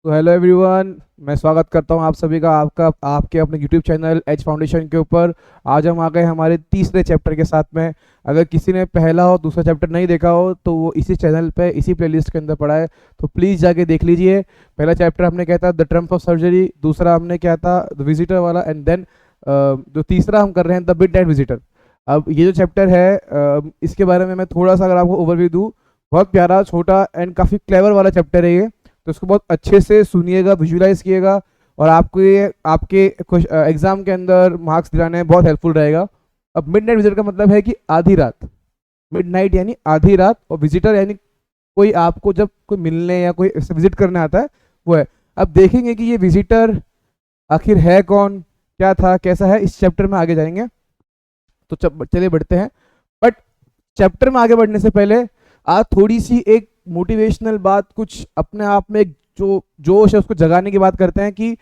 तो hello everyone, मैं स्वागत करता हूं आप सभी का आपका आपके अपने यूट्यूब चैनल एज फाउंडेशन के ऊपर। आज हम आ गए हमारे तीसरे चैप्टर के साथ में। अगर किसी ने पहला और दूसरा चैप्टर नहीं देखा हो तो वो इसी चैनल पे इसी प्लेलिस्ट के अंदर पड़ा है, तो प्लीज़ जाके देख लीजिए। पहला चैप्टर हमने क्या था, द ट्रम्प ऑफ सर्जरी। दूसरा हमने क्या था, द विजिटर वाला। एंड देन जो तीसरा हम कर रहे हैं, द मिडनाइट विजिटर। अब ये जो चैप्टर है, इसके बारे में मैं थोड़ा सा अगर आपको ओवरव्यू दूँ, बहुत प्यारा, छोटा एंड काफ़ी क्लेवर वाला चैप्टर है ये। तो इसको बहुत अच्छे से सुनिएगा, विजुलाइज किएगा, और आपको ये आपके एग्जाम के अंदर मार्क्स दिलाने में बहुत हेल्पफुल रहेगा। अब मिडनाइट विजिटर का मतलब है कि आधी रात। मिडनाइट यानी आधी रात, और विजिटर यानी कोई आपको जब कोई मिलने या कोई विजिट करने आता है वो है। अब देखेंगे कि ये विजिटर आखिर है कौन, क्या था, कैसा है, इस चैप्टर में आगे जाएंगे। तो चलिए बढ़ते हैं। बट चैप्टर में आगे बढ़ने से पहले आज थोड़ी सी एक मोटिवेशनल बात, कुछ अपने आप में एक जो जोश है उसको जगाने की बात करते हैं कि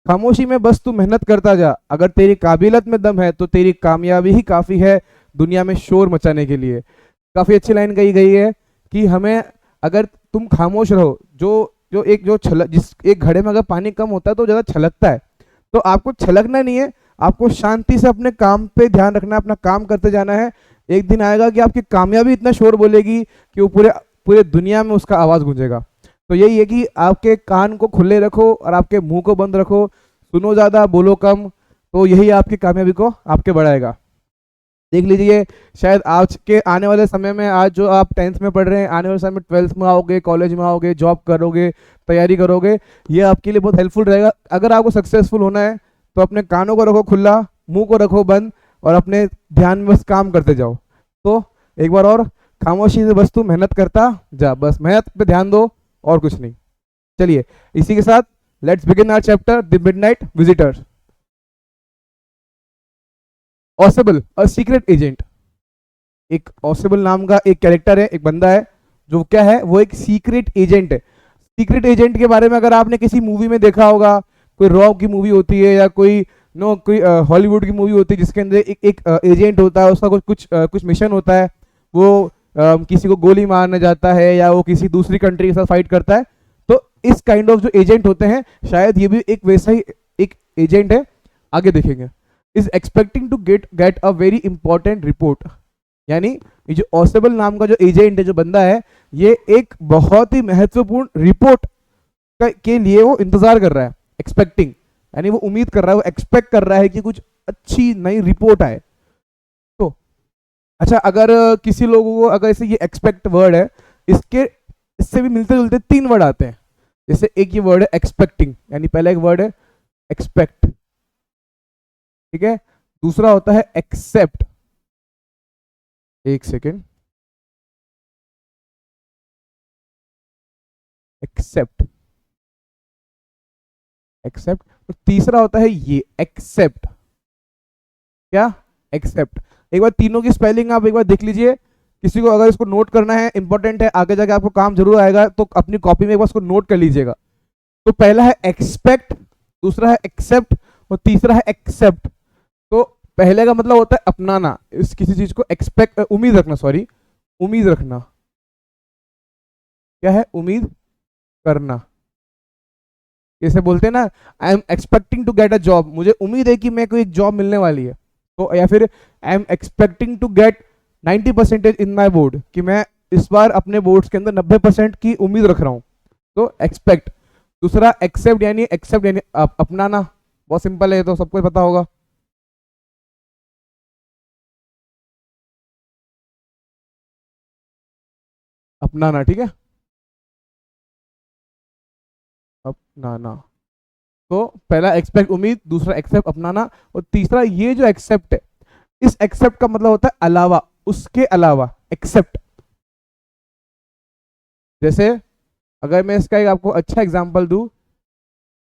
खामोशी में बस तू मेहनत करता जा। अगर तेरी काबिलियत में दम है तो तेरी कामयाबी ही काफ़ी है दुनिया में शोर मचाने के लिए। काफ़ी अच्छी लाइन कही गई है कि हमें, अगर तुम खामोश रहो, जिस एक घड़े में अगर पानी कम होता है तो ज़्यादा छलकता है, तो आपको छलकना नहीं है, आपको शांति से अपने काम पे ध्यान रखना है, अपना काम करते जाना है। एक दिन आएगा कि आपकी कामयाबी इतना शोर बोलेगी कि वो पूरे पूरे दुनिया में उसका आवाज़ गूंजेगा। तो यही है कि आपके कान को खुले रखो और आपके मुंह को बंद रखो, सुनो ज़्यादा बोलो कम, तो यही आपकी कामयाबी को आपके बढ़ाएगा। देख लीजिए, शायद आज के आने वाले समय में, आज जो आप 10th में पढ़ रहे हैं, आने वाले समय में 12th में आओगे, कॉलेज में आओगे, जॉब करोगे, तैयारी करोगे, ये आपके लिए बहुत हेल्पफुल रहेगा। अगर आपको सक्सेसफुल होना है तो अपने कानों को रखो खुला, मुंह को रखो बंद, और अपने ध्यान में बस काम करते जाओ। तो एक बार और, खामोशी से बस तू मेहनत करता जा, बस मेहनत पे ध्यान दो और कुछ नहीं। चलिए इसी के साथ let's begin our chapter, the midnight visitor. Ausable, a secret agent. एक ऑसेबल नाम का एक कैरेक्टर है, एक बंदा है जो क्या है, वो एक सीक्रेट एजेंट है। सीक्रेट एजेंट के बारे में अगर आपने किसी मूवी में देखा होगा, कोई रॉ की मूवी होती है या कोई हॉलीवुड की मूवी होती है जिसके अंदर एक एजेंट होता है, उसका कुछ मिशन होता है, वो किसी को गोली मारने जाता है या वो किसी दूसरी कंट्री के साथ फाइट करता है। तो इस काइंड ऑफ जो एजेंट होते हैं, शायद ये भी एक वैसा ही एक एजेंट है। आगे देखेंगे। Is expecting to get a very important report. यानी ये जो ऑसेबल नाम का जो एजेंट है, जो बंदा है, ये एक बहुत ही महत्वपूर्ण रिपोर्ट के लिए वो इंतजार कर रहा है। एक्सपेक्टिंग यानी वो उम्मीद कर रहा है, वो एक्सपेक्ट कर रहा है कि कुछ अच्छी नई रिपोर्ट आए। तो अच्छा, अगर किसी लोगों को अगर ऐसे ये एक्सपेक्ट वर्ड है, इससे भी मिलते जुलते 3 वर्ड आते हैं। जैसे एक ये वर्ड है एक्सपेक्टिंग, यानी पहला एक वर्ड है एक्सपेक्ट, ठीक है। दूसरा होता है एक्सेप्ट। एक सेकेंड, एक्सेप्ट, एक्सेप्ट। और तीसरा होता है ये एक्सेप्ट। क्या? एक्सेप्ट। एक बार तीनों की स्पेलिंग आप एक बार देख लीजिए। किसी को अगर इसको नोट करना है, इंपॉर्टेंट है, आगे जाके आपको काम जरूर आएगा, तो अपनी कॉपी में एक बार इसको नोट कर लीजिएगा। तो पहला है एक्सपेक्ट, दूसरा है एक्सेप्ट, और तीसरा है एक्सेप्ट। तो पहले का मतलब होता है अपनाना, इस किसी चीज को एक्सपेक्ट, उम्मीद रखना, सॉरी, उम्मीद रखना। क्या है? उम्मीद करना। जैसे बोलते हैं ना, I am expecting to get a job, मुझे उम्मीद है कि मेरे को एक जॉब मिलने वाली है। तो या फिर I am expecting to get 90% in my board, कि मैं इस बार अपने बोर्ड्स के अंदर 90% की उम्मीद रख रहा हूँ। तो एक्सपेक्ट। दूसरा एक्सेप्ट यानी अपनाना। बहुत सिंपल है, तो सबको पता होगा। अपनाना, ठीक है, अपनाना। तो पहला एक्सपेक्ट उम्मीद, दूसरा एक्सेप्ट अपनाना, और तीसरा ये जो एक्सेप्ट है, इस एक्सेप्ट का मतलब होता है अलावा, उसके अलावा एक्सेप्ट। जैसे अगर मैं इसका एक आपको अच्छा एग्जांपल दूं,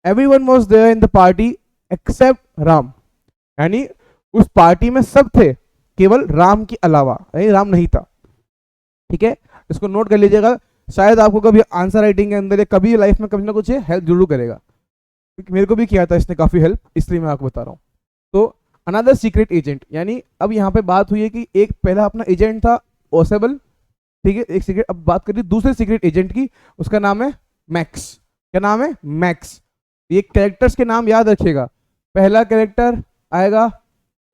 everyone was there in the party except Ram. यानी उस पार्टी में सब थे, केवल राम के अलावा, यानी राम नहीं था। ठीक है, इसको नोट कर लीजिएगा। शायद आपको कभी आंसर राइटिंग के अंदर या कभी लाइफ में कभी ना कुछ हेल्प जरूर करेगा, क्योंकि मेरे को भी किया था इसने काफी हेल्प, इसलिए मैं आपको बता रहा हूँ। तो अनदर सीक्रेट एजेंट, यानी अब यहाँ पे बात हुई है कि एक पहला अपना एजेंट था ओसेबल, ठीक है, एक सीक्रेट। अब बात करिए दूसरे सीक्रेट एजेंट की, उसका नाम है मैक्स। क्या नाम है? मैक्स। ये कैरेक्टर्स के नाम याद रखिएगा। पहला कैरेक्टर आएगा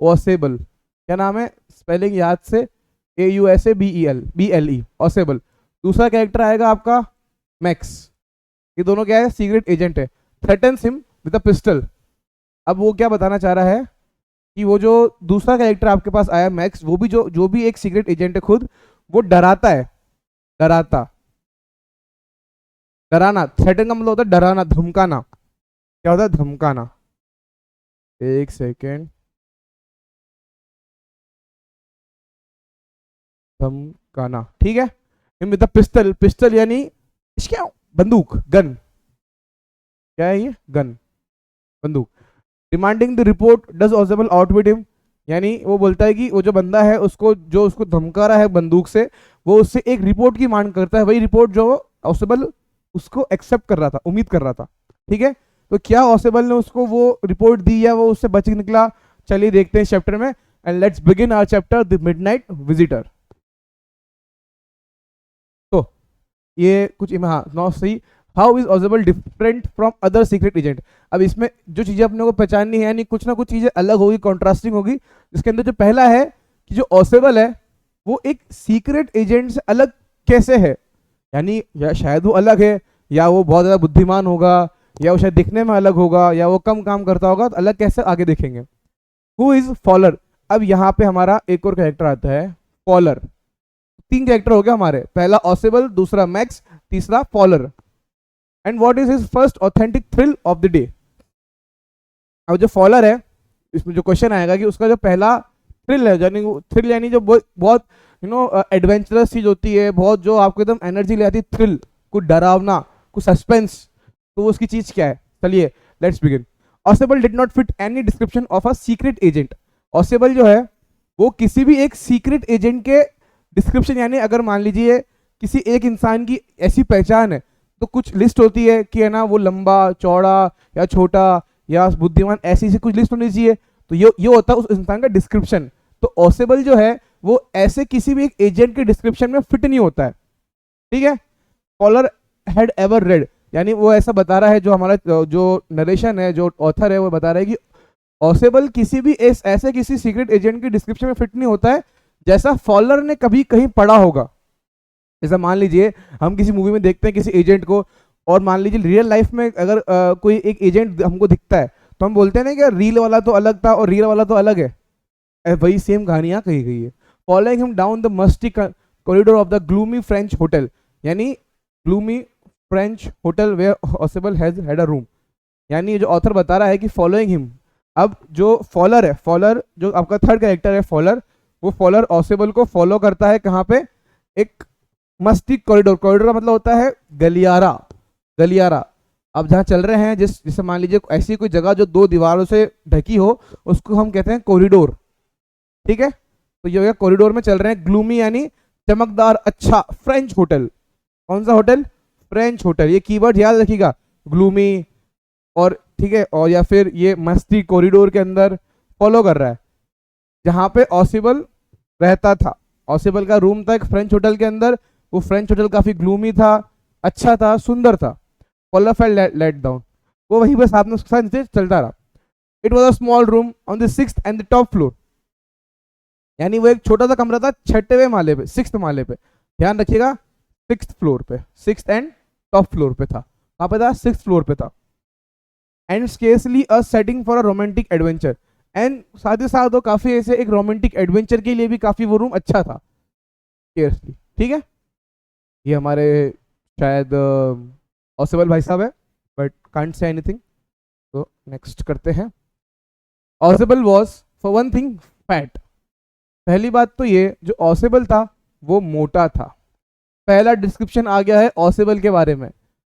ऑसेबल, क्या नाम है? स्पेलिंग याद से, AUSABEL ऑसेबल। दूसरा कैरेक्टर आएगा आपका मैक्स। ये दोनों क्या है? सीक्रेट एजेंट है। Threatens him with a pistol. अब वो क्या बताना चाह रहा है कि वो जो दूसरा कैरेक्टर आपके पास आया मैक्स, वो भी जो जो भी एक सीक्रेट एजेंट है खुद, वो डराता है। डराता, डराना, थ्रेटन का मतलब होता है डराना, धमकाना। क्या होता है? धमकाना। एक सेकेंड, धमकाना, ठीक है। Him with the pistol, pistol यानी क्या? बंदूक, गन। क्या है ये? गन, बंदूक। Demanding the report does Ausable outwit him, यानी वो बोलता है कि वो जो बंदा है उसको, जो उसको धमका रहा है बंदूक से, वो उससे एक रिपोर्ट की मांग करता है, वही रिपोर्ट जो ऑसेबल उसको एक्सेप्ट कर रहा था, उम्मीद कर रहा था। ठीक है, तो क्या ऑसेबल ने उसको वो रिपोर्ट दी या वो उससे बच के निकला? चलिए देखते हैं इस चैप्टर में। And let's begin our chapter the midnight visitor. तो ये कुछ, हाँ नौ सही। How is Ausable different from other secret agent? अब इसमें जो चीजें अपने को पहचाननी है, यानी कुछ ना कुछ चीजें अलग होगी, कॉन्ट्रास्टिंग होगी। जिसके अंदर जो पहला है कि जो ऑसेबल है वो एक सीक्रेट एजेंट से अलग कैसे है, यानी या शायद वो अलग है, या वो बहुत ज्यादा बुद्धिमान होगा, या वो शायद दिखने में अलग होगा, या वो कम काम करता होगा, तो अलग कैसे आगे देखेंगे। Who is Fowler? अब यहाँ पे हमारा एक और कैरेक्टर आता है, फॉलर। तीन कैरेक्टर हो गए हमारे, पहला ऑसेबल, दूसरा मैक्स, तीसरा Fowler. And what is his first authentic thrill of the day? अब जो फॉलर है, इसमें जो क्वेश्चन आएगा कि उसका जो पहला थ्रिल है, यानी थ्रिल यानी जो बहुत एडवेंचरस चीज होती है, बहुत जो आपको एकदम एनर्जी ले आती है, थ्रिल, कुछ डरावना, कुछ सस्पेंस, तो वो उसकी चीज क्या है? चलिए let's begin. Ausable did not fit any description of a secret agent. Ausable जो है वो किसी भी एक सीक्रेट एजेंट के डिस्क्रिप्शन, यानी अगर मान लीजिए किसी एक इंसान की ऐसी पहचान है, तो कुछ लिस्ट होती है कि है ना, वो लंबा चौड़ा या छोटा या बुद्धिमान, ऐसी सी कुछ लिस्ट होनी चाहिए। तो ये होता है उस इंसान का डिस्क्रिप्शन। तो ऑसेबल जो है वो ऐसे किसी भी एक एजेंट के डिस्क्रिप्शन में फिट नहीं होता है। ठीक है। कॉलर हैड एवर रेड, यानी वो ऐसा बता रहा है, जो हमारा जो नरेशन है, जो ऑथर है, वो बता रहा है कि ऑसेबल किसी भी ऐसे किसी सीक्रेट एजेंट के डिस्क्रिप्शन में फिट नहीं होता है जैसा फॉलर ने कभी कहीं पढ़ा होगा। जैसा मान लीजिए हम किसी मूवी में देखते हैं किसी एजेंट को, और मान लीजिए रियल लाइफ में अगर कोई एक एजेंट हमको दिखता है, तो हम बोलते हैं ना कि रील वाला तो अलग था और रियल वाला तो अलग है। वही सेम कहानियां कही गई है। Following him down the musty corridor of the gloomy French hotel, यानी gloomy French hotel where Ausable has had a room, यानी ये जो ऑथर बता रहा है कि फॉलोइंग हिम। अब जो फॉलर है, फॉलर जो आपका थर्ड कैरेक्टर है फॉलर, वो फॉलर ऑसेबल को फॉलो करता है कहाँ पे? एक मस्ती कॉरिडोर, कॉरिडोर का मतलब होता है गलियारा, गलियारा। अब जहाँ चल रहे हैं, जैसे मान लीजिए ऐसी कोई जगह जो दो दीवारों से ढकी हो, उसको हम कहते हैं कॉरिडोर। ठीक है, तो ये हो गया कॉरिडोर में चल रहे हैं, ग्लूमी यानी चमकदार, अच्छा, फ्रेंच होटल। कौन सा होटल? French hotel. ये कीवर्ड याद रखिएगा, ग्लूमी, और ठीक है, और या फिर ये मस्ती कॉरिडोर के अंदर फॉलो कर रहा है, जहां पे ऑसेबल रहता था। ऑसेबल का रूम था एक फ्रेंच होटल के अंदर। वो फ्रेंच होटल काफी ग्लूमी था, अच्छा था, सुंदर था। फॉलो फेल्ट लेट डाउन, वो वहीं पर साथ में उसके साथ नीचे चलता रहा। It was a small room on the 6th and the top floor, यानी वो एक छोटा सा कमरा था छठवें माले पे, 6th माले पे, ध्यान रखिएगा, 6th फ्लोर पे, 6th एंड टॉप फ्लोर पे था। कहाँ पे था? 6th फ्लोर पे था। And scarcely a setting for a romantic adventure, and साथ ही साथ वो काफी ऐसे एक रोमांटिक एडवेंचर के लिए भी काफी वो रूम अच्छा था, स्केर्सली। ठीक है, ये हमारे शायद ऑसेबल भाई साहब है, बट कांट से एनीथिंग। तो नेक्स्ट करते हैं। Ausable was for one thing fat. पहली बात तो ये, जो ऑसेबल था वो मोटा था। पहला डिस्क्रिप्शन आ गया है ऑसेबल के बारे में।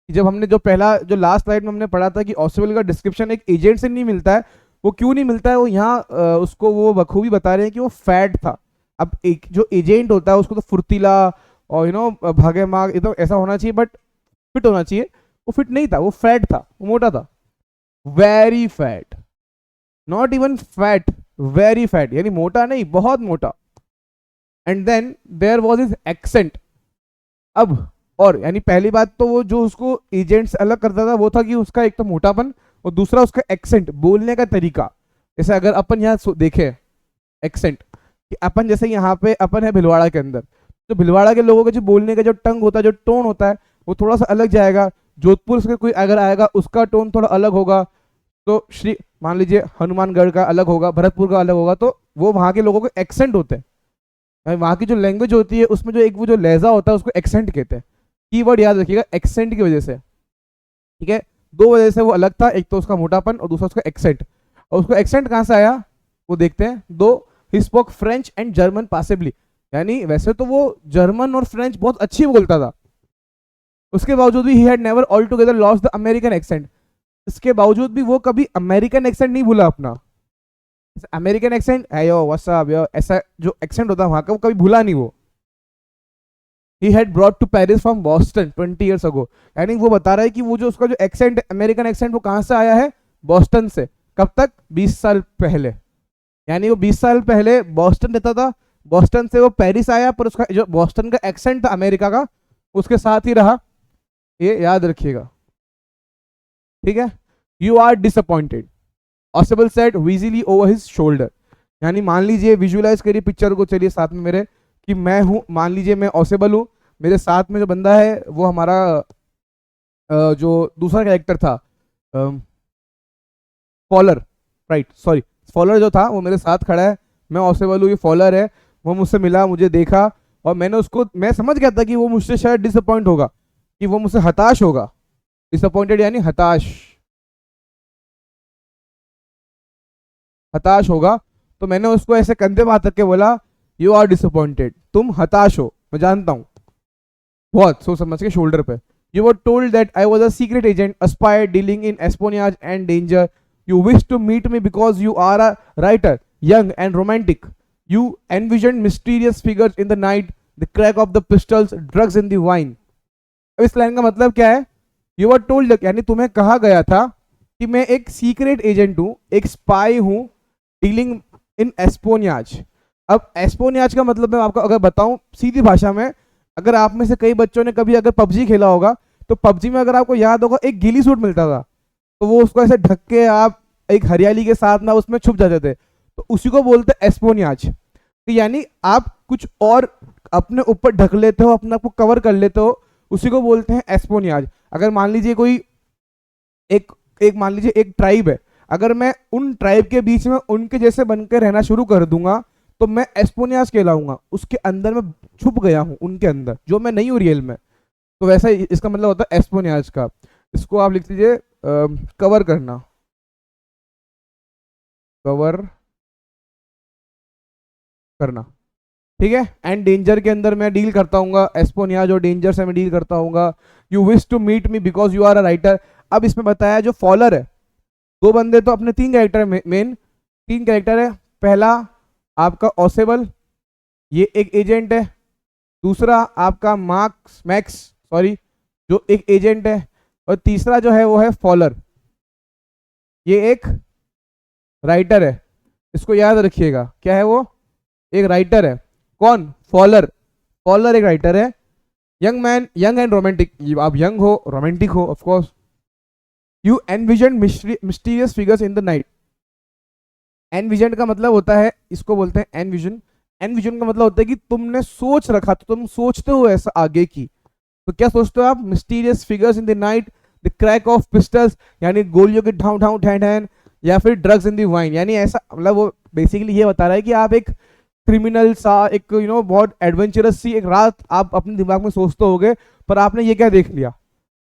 जब हमने जो पहला, जो लास्ट स्लाइड में हमने पढ़ा था कि ऑसेबल का डिस्क्रिप्शन एक एजेंट से नहीं मिलता है, वो क्यों नहीं मिलता है, वो यहाँ उसको वो बखूबी बता रहे हैं कि वो फैट था। अब एक जो एजेंट होता है उसको तो फुर्तीला और भागे माग एकदम ऐसा होना चाहिए, बट फिट होना चाहिए। वो फिट नहीं था, वो फैट था, वो मोटा था, very fat, not even fat, very fat, यानी मोटा नहीं, बहुत मोटा। And then there was his accent. अब और यानी पहली बात तो वो जो उसको एजेंट से अलग करता था वो था कि उसका एक तो मोटापन और दूसरा उसका एक्सेंट, बोलने का तरीका। जैसे अगर अपन यहाँ देखे एक्सेंट कि अपन जैसे यहाँ पे अपन है भिलवाड़ा के अंदर, तो भिलवाड़ा के लोगों का जो बोलने का जो टंग होता है, जो टोन होता है, वो थोड़ा सा अलग जाएगा। जोधपुर से कोई अगर आएगा उसका टोन थोड़ा अलग होगा। तो श्री मान लीजिए हनुमानगढ़ का अलग होगा, भरतपुर का अलग होगा। तो वो वहाँ के लोगों के एक्सेंट होते हैं, वहाँ की जो लैंग्वेज होती है उसमें जो एक वो जो लहजा होता है उसको एक्सेंट कहते हैं। कीवर्ड याद रखिएगा, एक्सेंट की वजह से, ठीक है। दो वजह से वो अलग था, एक तो उसका मोटापन और दूसरा उसका एक्सेंट। और उसका एक्सेंट कहाँ से आया वो देखते हैं। Though, he spoke French and German passably, यानी वैसे तो वो जर्मन और फ्रेंच बहुत अच्छी बोलता था, उसके बावजूद भी he had never all together lost the American accent. इसके बावजूद भी वो कभी अमेरिकन एक्सेंट नहीं भूला अपना। अमेरिकन एक्सेंट है यो व्हाट्स अप यो, ऐसा जो एक्सेंट होता है वहां का वो कभी भूला नहीं वो। He had brought to Paris from Boston 20 years ago, यानी वो बता रहा है कि वो जो उसका जो एक्सेंट अमेरिकन एक्सेंट वो कहाँ से आया है, बॉस्टन से। कब तक, 20 साल पहले। यानी वो 20 साल पहले बॉस्टन रहता था, बॉस्टन से वो पेरिस आया, पर उसका जो बॉस्टन का एक्सेंट था अमेरिका का उसके साथ ही रहा, ये याद रखिएगा, ठीक है। You are disappointed, Ausable said wisely over his shoulder, यानी मान लीजिए विजुअलाइज करिए पिक्चर को, चलिए साथ में मेरे, कि मैं हूं, मान लीजिए मैं ऑसिबल हूं, मेरे साथ में जो बंदा है वो हमारा जो दूसरा कैरेक्टर था फॉलर, राइट सॉरी, फॉलर जो था वो मेरे साथ खड़ा है, मैं ऑसिबल हूँ, ये फॉलर है। वो मुझसे मिला, मुझे देखा और मैंने उसको, मैं समझ गया था कि वो मुझसे शायद डिसअपॉइंट होगा, कि वो मुझसे हताश होगा। डिसअपॉइंटेड यानी हताश, हताश होगा। तो मैंने उसको ऐसे कंधे पे हाथ रख के बोला, यू आर डिसअपॉइंटेड, तुम हताश हो, मैं जानता हूँ, बहुत सोच समझ के शोल्डर पे। You were told that I was a secret agent, a spy dealing in espionage and danger. You wish to meet me because you are a writer, young and romantic. You envisioned mysterious figures in the night, the crack of the pistols, drugs in the wine. अब इस line का मतलब क्या है, you were told, यानी तुम्हें कहा गया था कि मैं एक सीक्रेट एजेंट हूं, एक स्पाई हूं, डीलिंग इन एस्पोनियाज। अब एस्पोनियाज का मतलब मैं आपको अगर बताऊं सीधी भाषा में, अगर आप में से कई बच्चों ने कभी अगर पबजी खेला होगा, तो पबजी में अगर आपको याद होगा एक गिली सूट मिलता था, तो वो उसको ऐसे ढक के आप एक हरियाली के साथ ना उसमें छुप जाते थे, तो उसी को बोलते हैं एस्पोनियाज। तो यानी आप कुछ और अपने ऊपर ढक लेते हो, अपने आप को कवर कर लेते हो, उसी को बोलते हैं एस्पोनियाज। अगर मान लीजिए कोई एक एक मान लीजिए एक ट्राइब है, अगर मैं उन ट्राइब के बीच में उनके जैसे बनकर रहना शुरू कर दूंगा तो मैं एस्पोनियाज कहलाऊंगा, उसके अंदर मैं छुप गया हूं उनके अंदर, जो मैं नहीं हूं रियल में। तो वैसा इसका मतलब होता है एस्पोनियाज का। इसको आप लिख लीजिए कवर करना, कवर करना, ठीक है। एंड डेंजर के अंदर मैं डील करता हूँ, एस्पोनियाज और डेंजर से मैं डील करता हूँ। You wish to meet me because you are a writer. अब इसमें बताया जो फॉलर है, दो बंदे तो अपने तीन कैरेक्टर मेन तीन कैरेक्टर है। पहला आपका ऑसेबल, ये एक एजेंट है। दूसरा आपका मार्क्स मैक्स सॉरी, जो एक एजेंट है। और तीसरा जो है वो है फॉलर, ये एक राइटर है। इसको याद रखिएगा, क्या है वो, एक राइटर है। कौन, फॉलर। फॉलर एक राइटर है। Young man, young and romantic, आप यंग हो, रोमांटिक हो of course. You envision mysterious figures in the night. Envision का मतलब होता है, इसको बोलते हैं एनविजन। एनविजन का मतलब होता है कि तुमने सोच रखा, तो तुम सोचते हो ऐसा आगे की। तो क्या सोचते हो आप, mysterious figures in the night, the crack of pistols, यानी गोलियों के ढाउ ढाउ ठैन ठैन, या फिर ड्रग्स इन द वाइन, यानी ऐसा मतलब वो बेसिकली ये बता रहा है कि आप एक क्रिमिनल सा, एक बहुत एडवेंचरस सी एक रात आप अपने दिमाग में सोचते होगे, पर आपने ये क्या देख लिया,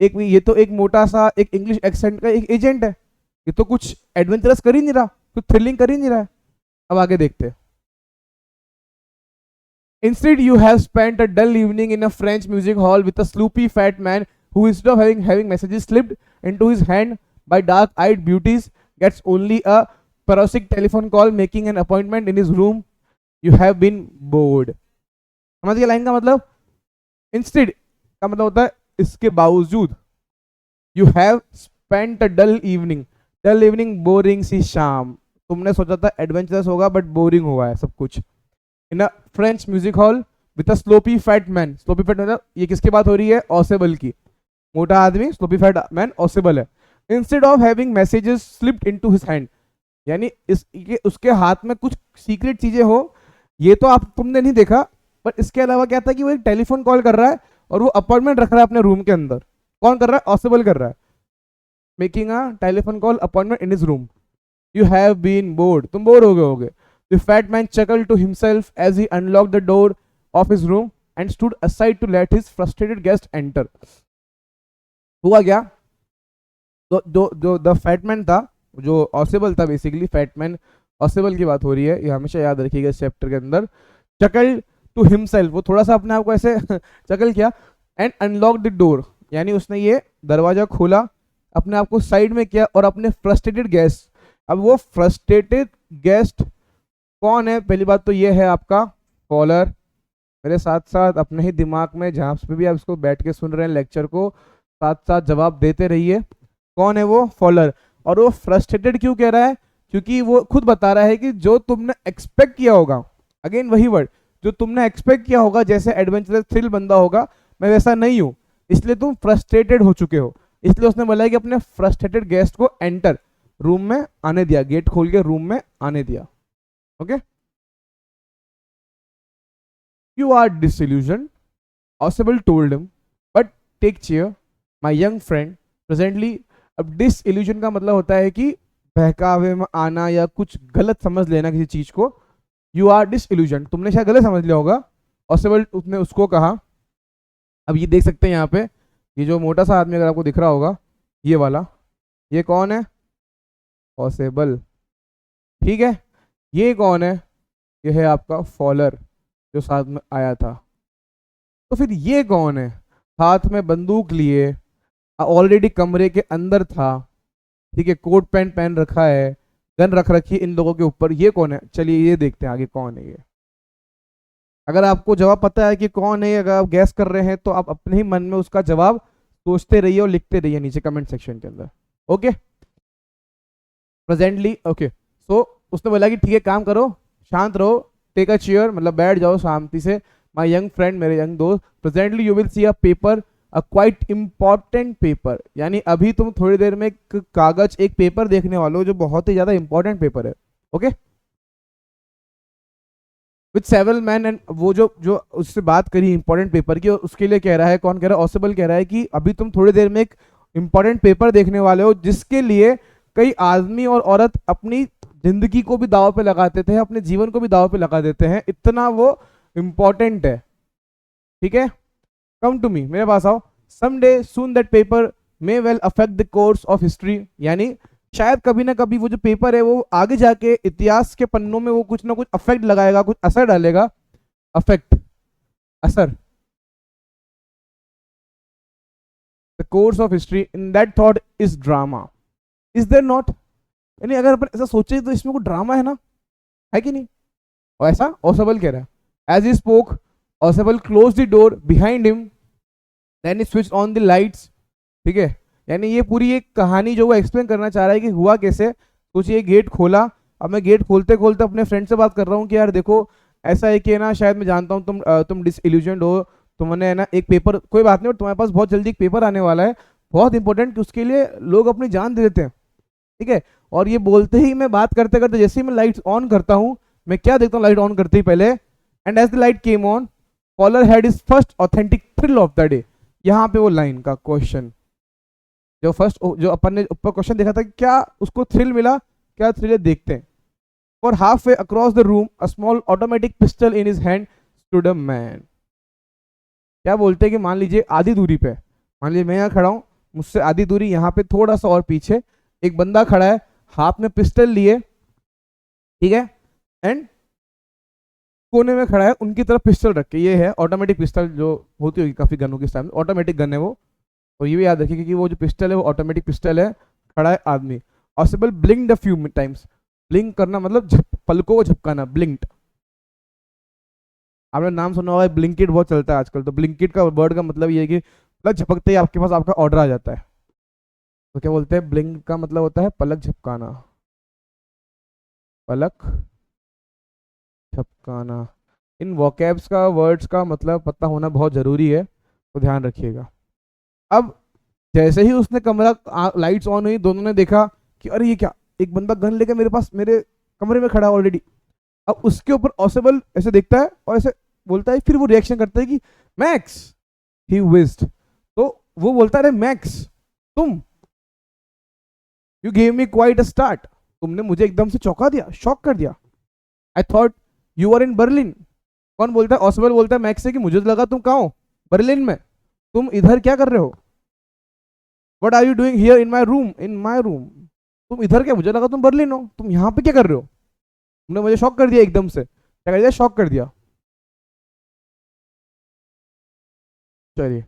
एक ये तो एक मोटा सा एक इंग्लिश एक्सेंट का एक एजेंट है, ये तो कुछ एडवेंचरस कर ही नहीं रहा, कुछ थ्रिलिंग कर ही नहीं रहा है। अब आगे देखते हैं। Instead, you have spent a dull evening in a French music hall with a sloopy fat man who, instead of having messages slipped into his hand by dark-eyed beauties, gets only a parasitic telephone call making an appointment in his room. You have been bored. समझ गए line का मतलब, instead का मतलब होता है इसके बावजूद। You have spent a dull evening, dull evening boring सी शाम, तुमने सोचा था एडवेंचरस होगा बट बोरिंग हुआ है सब कुछ। In a French music hall, with a sloppy fat man. Sloppy fat मतलब ये किसकी बात हो रही है? ऑसेबल की। मोटा आदमी स्लोपी फैट मैन ऑसेबल है। Instead of having messages slipped into his hand, यानी ये उसके हाथ में कुछ सीक्रेट चीजें हो, ये तो आप तुमने नहीं देखा, बट इसके अलावा क्या था कि वो एक टेलीफोन कॉल कर रहा है और वो अपॉइंटमेंट रख रहा है अपने रूम के अंदर। कौन कर रहा है? ऑसेबल कर रहा है। Making a telephone call appointment in his room. You have been bored, तुम बोर हो गए होगे। The fat man chuckled to himself as he unlocked the door of his room and stood aside to let his frustrated guest enter. हुआ क्या? जो जो जो the fat man था, जो ऑसेबल था, बेसिकली फैटमैन ऑसेबल की बात हो रही है, ये हमेशा याद रखिएगा इस चैप्टर के अंदर। चकल टू हिमसेल्फ, वो थोड़ा सा अपने आप को ऐसे चकल किया, एंड अनलॉक द डोर, यानी उसने ये दरवाजा खोला, अपने आप को साइड में किया और अपने फ्रस्ट्रेटेड गेस्ट। अब वो फ्रस्ट्रेटेड गेस्ट कौन है? पहली बात तो ये है आपका फॉलर। मेरे साथ साथ अपने ही दिमाग में जहाँ पे भी आप इसको बैठ के सुन रहे हैं लेक्चर को, साथ साथ जवाब देते रहिए। कौन है वो? फॉलर। और वो फ्रस्ट्रेटेड क्यों कह रहा है? क्योंकि वो खुद बता रहा है कि जो तुमने एक्सपेक्ट किया होगा, अगेन वही वर्ड, जो तुमने एक्सपेक्ट किया होगा जैसे एडवेंचरस थ्रिल बंदा होगा, मैं वैसा नहीं हूं, इसलिए तुम फ्रस्ट्रेटेड हो चुके हो। इसलिए उसने बोला कि अपने फ्रस्ट्रेटेड गेस्ट को एंटर, रूम में आने दिया, गेट खोल के रूम में आने दिया। Okay, you are disillusioned, Ausable told him, but take chair my young friend presently. अब डिसइल्यूजन का मतलब होता है कि बहकावे में आना या कुछ गलत समझ लेना किसी चीज को। यू आर डिसइल्यूजन, तुमने शायद गलत समझ लिया होगा। ऑसेबल उसने उसको कहा। अब ये देख सकते हैं यहाँ पे, ये जो मोटा सा आदमी अगर आपको दिख रहा होगा, ये वाला, ये कौन है? ऑसेबल। ठीक है, ये कौन है? ये है आपका फॉलर जो साथ में आया था। तो फिर ये कौन है? हाथ में बंदूक लिए, ऑलरेडी कमरे के अंदर था, ठीक है, कोट पैंट पहन रखा है, गन रख रखी है इन लोगों के ऊपर। ये कौन है? चलिए ये देखते हैं आगे कौन है ये। अगर आपको जवाब पता है कि कौन है, अगर आप गैस कर रहे हैं, तो आप अपने ही मन में उसका जवाब सोचते रहिए और लिखते रहिए नीचे कमेंट सेक्शन के अंदर। Okay, presently. ओके, सो उसने बोला कि ठीक है, काम करो, शांत रहो, टेक अ चेयर, मतलब बैठ जाओ शांति से। माय यंग फ्रेंड, मेरे यंग दोस्त, presently you will see a paper, a quite important paper, यानी अभी तुम थोड़ी देर में एक कागज, एक पेपर देखने वाले हो जो बहुत ही ज्यादा इंपॉर्टेंट पेपर है। Okay, with several man, and वो जो जो उससे बात करी इंपॉर्टेंट पेपर की, और उसके लिए कह रहा है, कौन कह रहा है? ऑसेबल कह रहा है कि अभी तुम थोड़ी देर में एक इंपॉर्टेंट पेपर देखने वाले हो, जिसके लिए कई आदमी और औरत अपनी जिंदगी को भी दांव पे लगाते थे, अपने जीवन को भी दांव पे लगा देते हैं, इतना वो इंपॉर्टेंट है। ठीक है, कम टू मी, मेरे पास आओ। Someday soon that paper may well affect the course of history, यानी शायद कभी ना कभी वो जो पेपर है वो आगे जाके इतिहास के पन्नों में वो कुछ ना कुछ अफेक्ट लगाएगा, कुछ असर डालेगा। अफेक्ट, असर। The course of history in that thought is drama, is there not? यानी अगर अपन ऐसा सोचे तो इसमें कोई ड्रामा है ना, है कि नहीं? और ऐसा ऑसेबल कह रहा है। As he spoke, Ausable close the door behind him, then he switch on the lights. ठीक है, यानी ये पूरी एक कहानी जो वो एक्सप्लेन करना चाह रहा है कि हुआ कैसे। सोचिए, गेट खोला, अब मैं गेट खोलते खोलते अपने फ्रेंड से बात कर रहा हूँ कि यार देखो, ऐसा है कि ना, शायद मैं जानता हूँ तुम डिसइल्यूजनड हो, तुमने है ना एक पेपर, कोई बात नहीं, और तुम्हारे पास बहुत जल्दी एक पेपर आने वाला है बहुत इंपॉर्टेंट, कि उसके लिए लोग अपनी जान दे देते हैं। ठीक है, और ये बोलते ही मैं बात करते करते जैसे ही मैं लाइट ऑन करता हूँ, मैं क्या देखता हूँ लाइट ऑन करते ही पहले, and as the light came on, Fowler had his first authentic thrill of the day. यहाँ पे वो लाइन का क्वेश्चन, जो फर्स्ट, जो अपन ने ऊपर क्वेश्चन देखा था, क्या उसको थ्रिल मिला? क्या थ्रिल है, देखते हैं। For half way across the room, a small automatic pistol in his hand stood a man. क्या बोलते हैं कि मान लीजिए आधी दूरी पे, मान लीजिए मैं यहाँ खड़ा हूँ, मुझसे आधी दूरी यहाँ पे थोड़ा सा और पीछे एक बंदा खड़ा है, हाथ में पिस्टल लिए, ठीक है, एंड कोने में खड़ा है, उनकी तरफ पिस्टल रख के। ये है ऑटोमेटिक पिस्टल, जो होती होगी काफी गनों के सामने, ऑटोमेटिक गन है वो। और ये भी याद रखिए कि वो जो पिस्टल है वो ऑटोमेटिक पिस्टल है, खड़ा है आदमी। ऑसिबल ब्लिंक्ड अ फ्यू टाइम्स, ब्लिंक करना मतलब पलकों को झपकाना, ब्लिंक्ड। आपने नाम सुना होगा, ब्लिंकिट बहुत चलता है आजकल, तो ब्लिंकिट का वर्ड का मतलब ये है कि पलक झपकते ही आपके पास आपका ऑर्डर आ जाता है। तो क्या बोलते हैं, ब्लिंक का मतलब होता है पलक झपकाना, पलक झपकाना। इन वोकैब्स का, वर्ड्स का मतलब पता होना बहुत ज़रूरी है, तो ध्यान रखिएगा। अब जैसे ही उसने कमरा, लाइट्स ऑन हुई, दोनों ने देखा कि अरे ये क्या, एक बंदा गन लेके मेरे पास मेरे कमरे में खड़ा ऑलरेडी। अब उसके ऊपर ऑसेबल ऐसे देखता है और ऐसे बोलता है, फिर वो रिएक्शन करता है कि मैक्स, ही विज्ड। तो वो बोलता है, अरे मैक्स तुम, you gave me quite a start, तुमने मुझे एकदम से चौंका दिया, शॉक कर दिया। I thought you are in Berlin. कौन बोलता है? ऑसबल बोलता है मैक्स से कि मुझे तो लगा तुम कहाँ हो, बर्लिन में, तुम इधर क्या कर रहे हो, what are you doing here in my room, in my room, तुम इधर क्या, मुझे लगा तुम बर्लिन हो, तुम यहाँ पे क्या कर रहे हो, तुमने मुझे शॉक कर दिया एकदम से। क्या कर दिया? शॉक कर दिया। चलिए,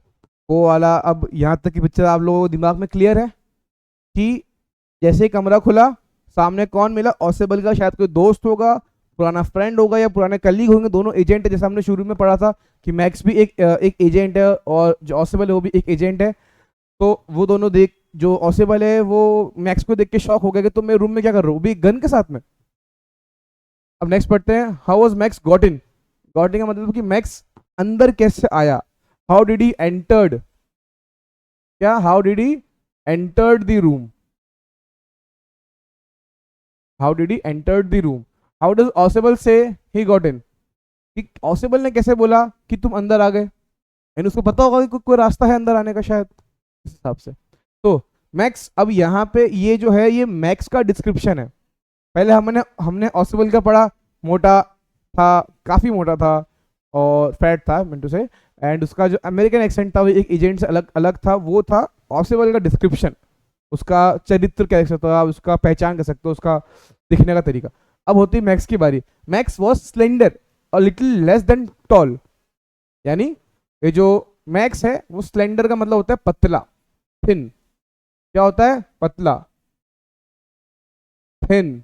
वो वाला, अब यहाँ तक की पिक्चर आप लोगों को दिमाग में क्लियर है कि जैसे ही कमरा खुला, सामने कौन मिला? ऑसेबल का शायद कोई दोस्त होगा, पुराना फ्रेंड होगा, या पुराने कलीग होंगे, दोनों एजेंट है, जैसे हमने शुरू में पढ़ा था कि मैक्स भी एक एजेंट है और जो ऑसेबल है वो भी एक एजेंट है। तो वो दोनों देख, जो ऑसेबल है वो मैक्स को देख के शॉक हो गया कि तुम मेरे रूम में क्या कर रहे हो, भी गन के साथ में। अब नेक्स्ट पढ़ते हैं, how was max got in. Got in का मतलब कि मैक्स अंदर कैसे आया, हाउ डिड ही एंटर्ड, क्या, how did he entered the room, how did he entered the room, how does Ausable से ही गॉट इन, कि ऑसेबल ने कैसे बोला कि तुम अंदर आ गए, यानी उसको पता होगा कि कोई रास्ता है अंदर आने का शायद, इस हिसाब से। तो मैक्स, अब यहाँ पे ये जो है ये मैक्स का डिस्क्रिप्शन है। पहले हमने हमने ऑसिबल का पढ़ा, मोटा था, काफ़ी मोटा था और फैट था, मिंटू से, एंड उसका जो अमेरिकन एक्सेंट था वो एक एजेंट से अलग अलग था, वो था ऑसिबल का डिस्क्रिप्शन, उसका चरित्र कह सकते हो आप, उसका पहचान कर सकते हो, उसका दिखने का तरीका। अब होती है मैक्स की बारी। मैक्स वॉज स्लेंडर और लिटिल लेस देन टॉल, यानी ये जो मैक्स है वो स्लेंडर का मतलब होता है पतला, थिन। क्या होता है? पतला, थिन,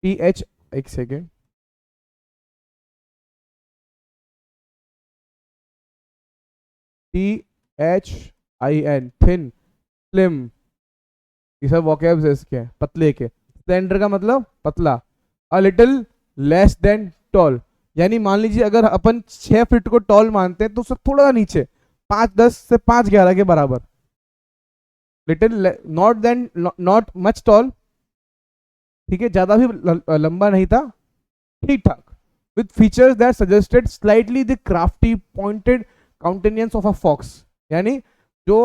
टी एच, एक second, T H I N, thin, slim, ये सब वोकैब्स है इसके, पतले के। स्लेंडर का मतलब पतला। A little less than tall, यानी मान लीजिए अगर अपन 6 फीट को टॉल मानते हैं तो उससे थोड़ा नीचे, 5'10" से 5'11" के बराबर। Little, not then, not much tall, ठीक है, ज्यादा भी लंबा नहीं था, ठीक ठाक, with features that suggested slightly the crafty pointed countenance of a fox, यानी जो,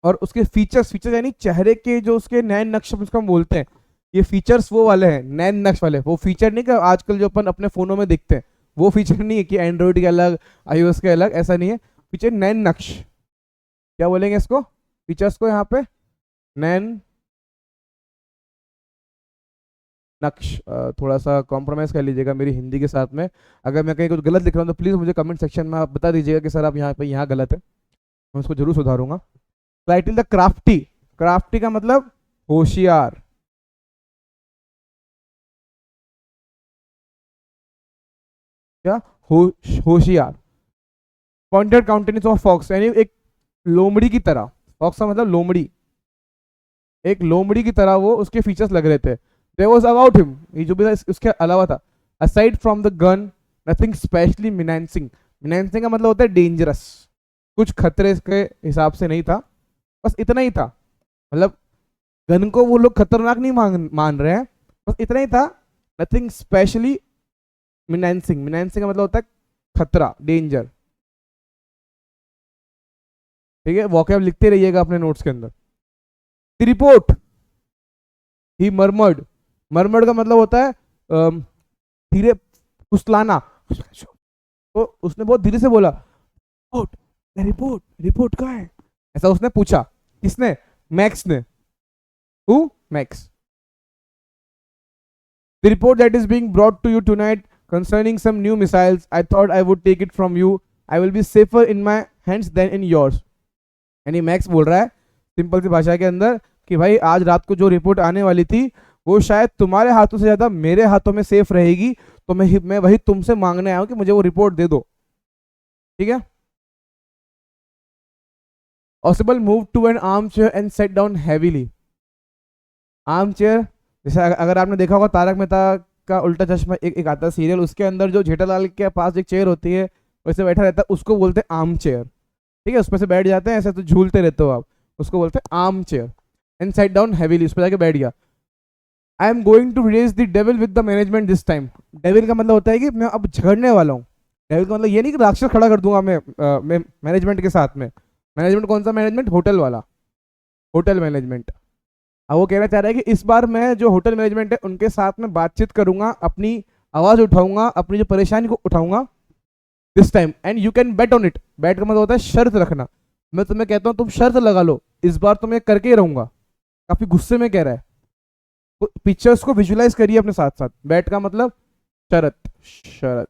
और उसके फीचर्स, फीचर्स यानी चेहरे के जो उसके नैन नक्श उसको हम बोलते हैं, ये फीचर्स वो वाले हैं, नैन नक्श वाले, वो फीचर नहीं कि आजकल जो अपन अपने फोनों में देखते हैं, वो फीचर नहीं है कि एंड्रॉइड के अलग, आईओएस के अलग, ऐसा नहीं है। फीचर नैन नक्श, क्या बोलेंगे इसको, फीचर्स को यहाँ पे नैन नक्श। थोड़ा सा कॉम्प्रोमाइज़ कर लीजिएगा मेरी हिंदी के साथ में, अगर मैं कहीं कुछ गलत लिख रहा हूँ तो प्लीज़ मुझे कमेंट सेक्शन में आप बता दीजिएगा कि सर आप यहाँ पे यहाँ गलत है, मैं उसको जरूर सुधारूंगा। टाइटल द क्राफ्टी, क्राफ्टी का मतलब होशियार, क्या, होशियार। पॉइंटेड काउंटेनिंग ऑफ फॉक्स, यानी एक लोमड़ी की तरह, फॉक्स का मतलब लोमड़ी, एक लोमड़ी की तरह वो उसके फीचर्स लग रहे थे। देयर वाज अबाउट हिम, ये जो भी था उसके अलावा था, aside from the gun nothing specially menacing, menacing का मतलब होता है डेंजरस, कुछ खतरे के हिसाब से नहीं था, बस इतना ही था, मतलब गन को वो लोग खतरनाक नहीं मान रहे हैं, बस इतना ही था, नथिंग स्पेशली मिनांसिंग, मिनांसिंग का मतलब होता है खतरा, डेंजर, ठीक है, वोकैब लिखते रहिएगा अपने नोट्स के अंदर। The report, he murmured, murmured का मतलब होता है धीरे, फुसलाना, तो उसने बहुत धीरे से बोला, रिपोर्ट, रिपोर्ट, रिपोर्ट कहाँ है, ऐसा उसने पूछा, किसने? मैक्स ने। Who? Max. The report that is being brought to you tonight concerning some new missiles, I thought I would take it from you. I will be safer in my hands than in yours. यानी max बोल रहा है simple सी भाषा के अंदर कि भाई आज रात को जो रिपोर्ट आने वाली थी वो शायद तुम्हारे हाथों से ज्यादा मेरे हाथों में सेफ रहेगी, तो मैं वही तुमसे मांगने आया हूं कि मुझे वो रिपोर्ट दे दो, ठीक है। Ausable move to an armchair and sat down heavily, armchair, जैसे अगर आपने देखा होगा तारक मेहता का उल्टा चश्मा, एक आता है सीरियल, उसके अंदर जो जेठालाल के पास एक चेयर होती है वैसे बैठा रहता है, उसको बोलते हैं आर्म चेयर। ठीक है, उसमें से बैठ जाते हैं ऐसे तो झूलते रहते हो आप, उसको बोलते हैं armchair. And sat down heavily, उस पर जाके बैठ गया। I am going to raise the devil with the management this time. Devil का मतलब होता है कि मैं अब झगड़ने वाला हूँ। डेविल का मतलब ये नहीं कि राक्षस खड़ा कर दूंगा मैं मैनेजमेंट के साथ में। मैनेजमेंट कौन सा मैनेजमेंट? होटल वाला, होटल मैनेजमेंट। अब वो कहना चाह रहा है कि इस बार मैं जो होटल मैनेजमेंट है उनके साथ में बातचीत करूंगा, अपनी आवाज उठाऊंगा, अपनी जो परेशानी को उठाऊंगा this time, and you can bet on it. Bet का मतलब होता है शर्त रखना। मैं तुम्हें कहता हूं तुम शर्त लगा लो, इस बार तो मैं करके ही रहूंगा। काफी गुस्से में कह रहा है, तो पिक्चर्स को विजुलाइज करिए अपने साथ साथ। बैट का मतलब शरत, शरत,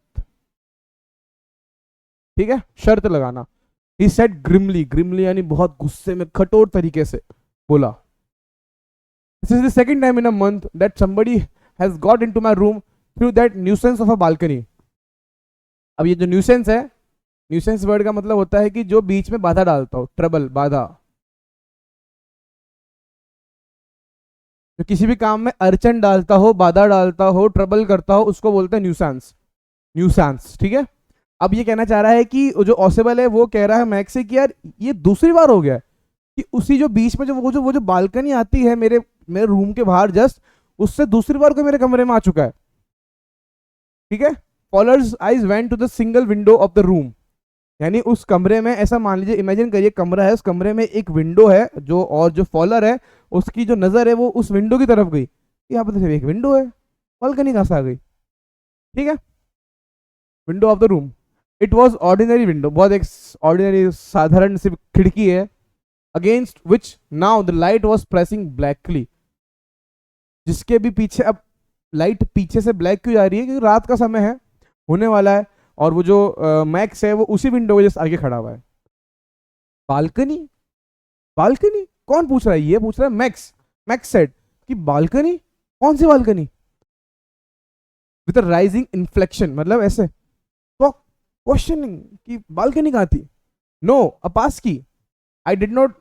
ठीक है, शर्त लगाना। ही सेड ग्रिमली, ग्रिमली यानी बहुत गुस्से में, कठोर तरीके से बोला। This is the second time in a month that somebody has got into my room through that nuisance of a balcony. अब ये जो न्यूसेंस है, न्यूसेंस वर्ड का मतलब होता है कि जो बीच में बाधा डालता हो, ट्रबल, बाधा। जो किसी भी काम में अड़चन डालता हो, बाधा डालता हो, ट्रबल करता हो, उसको बोलते हैं न्यूसेंस, न्यूसेंस। ठीक है, अब ये कहना चाह रहा है कि जो ऑसेबल है वो कह रहा है मैक्स से कि यार ये दूसरी बार हो गया है कि उसी जो बीच में जो वो जो बालकनी आती है मेरे मेरे रूम के बाहर जस्ट, उससे दूसरी बार को मेरे कमरे में आ चुका है। ठीक है, Fowler's eyes went to the single window of the room, यानी उस कमरे में, ऐसा मान लीजिए, इमेजिन करिए कमरा है, उस कमरे में एक विंडो है जो, और जो फॉलोअर है उसकी जो नजर है वो उस विंडो की तरफ गई। यहाँ पर सिर्फ एक विंडो है, बालकनी कहाँ से आ गई? ठीक है, window of the room, it was ordinary window, बहुत एक ऑर्डिनरी साधारण सी खिड़की है, against which now the light was pressing blackly, जिसके भी पीछे अब लाइट पीछे से ब्लैक क्यों जा रही है? क्योंकि रात का समय है, होने वाला है, और वो जो मैक्स है वो उसी विंडो के जस्ट आगे खड़ा हुआ है। बालकनी, बालकनी कौन पूछ रहा है? ये पूछ रहा है मैक्स। मैक्स सेड कि बालकनी, कौन सी बालकनी? विद राइजिंग इन्फ्लेक्शन, मतलब ऐसे तो क्वेश्चनिंग कि बालकनी कहाँ थी? No, a pass key, I did not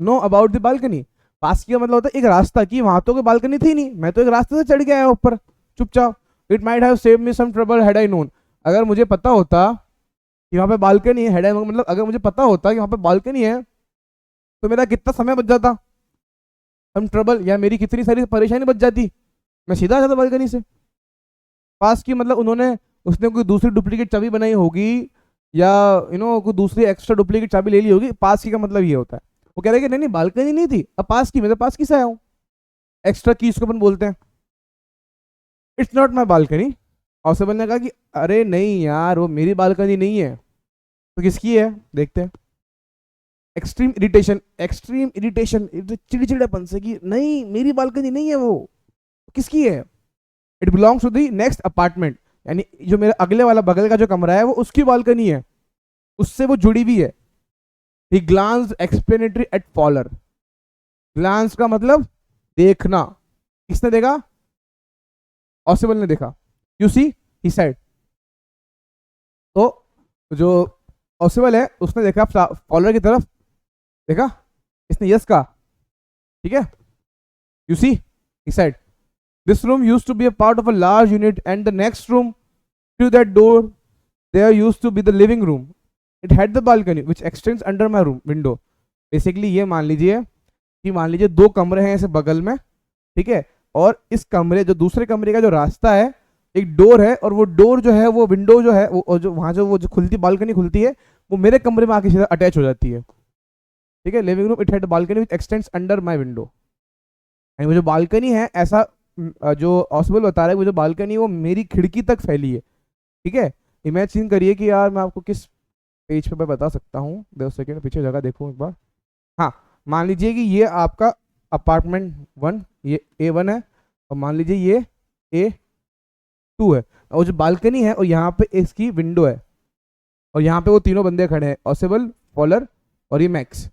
know about the balcony. Pass key का मतलब होता है एक रास्ता, की वहां तो कोई बालकनी थी नहीं, मैं तो एक रास्ते से चढ़ गया ऊपर चुपचाप। It might have saved me some trouble had I known, अगर मुझे पता होता कि वहां पे बालकनी है, हैड आई नोन मतलब अगर मुझे पता होता कि वहां पे बालकनी है तो मेरा कितना समय बच जाता, सम ट्रबल, या मेरी कितनी सारी परेशानी बच जाती, मैं सीधा आ जाता बालकनी से। पास की मतलब उन्होंने, उसने कोई दूसरी डुप्लीकेट चाबी बनाई होगी, या कोई दूसरी एक्स्ट्रा डुप्लीकेट चाबी ले ली होगी। पास की का मतलब ये होता है। वो कह रहे कि नहीं नहीं बालकनी नहीं थी, अब पास की, मैं तो पास की से आया हूँ। एक्स्ट्रा की इसको अपन बोलते हैं। It's not my balcony. Ausable ने कहा कि अरे नहीं यार, वो मेरी बालकनी नहीं है, तो किसकी है? देखते हैं। एक्सट्रीम इरिटेशन, एक्सट्रीम इरिटेशन, चिड़चिड़ापन से कि नहीं मेरी बालकनी नहीं है, वो किसकी है? It belongs to the next apartment, यानी जो मेरा अगले वाला बगल का जो कमरा है वो उसकी बालकनी है, उससे वो जुड़ी हुई है। He glance explanatory at Fowler. Glance का मतलब देखना, किसने देखा? ऑसिबल ने देखा। You see, he said. तो जो ऑसिबल है उसने देखा फॉलर की तरफ, देखा, इसने यस कहा। ठीक है, you see, he said this room used to be a part of a large unit and the next room to that door there used to be the living room. It had the balcony which extends under my room window. Basically ये मान लीजिए कि मान लीजिए दो कमरे हैं ऐसे बगल में, ठीक है, और इस कमरे, जो दूसरे कमरे का जो रास्ता है, एक डोर है, और वो डोर जो है, वो विंडो जो है, वो जो वहाँ जो वो जो खुलती बालकनी खुलती है, वो मेरे कमरे में आके सीधा अटैच हो जाती है। ठीक है, living room, it had balcony which x tends under my window. वो जो बालकनी है, ऐसा जो ऑसिबल बता रहा है, वो जो बालकनी है वो मेरी खिड़की तक फैली है। ठीक है, इमेजिन करिए कि यार मैं आपको किस पेज पे मैं बता सकता हूँ, 10 सेकेंड पीछे जगह देखूँ एक बार। हाँ, मान लीजिए कि ये आपका अपार्टमेंट 1, ये A1 है, और मान लीजिए ये A2 है, और जो बालकनी है और यहाँ पे इसकी विंडो है, और यहाँ पे वो तीनों बंदे खड़े हैं, ऑसिबल, फॉलर और ये मैक्स।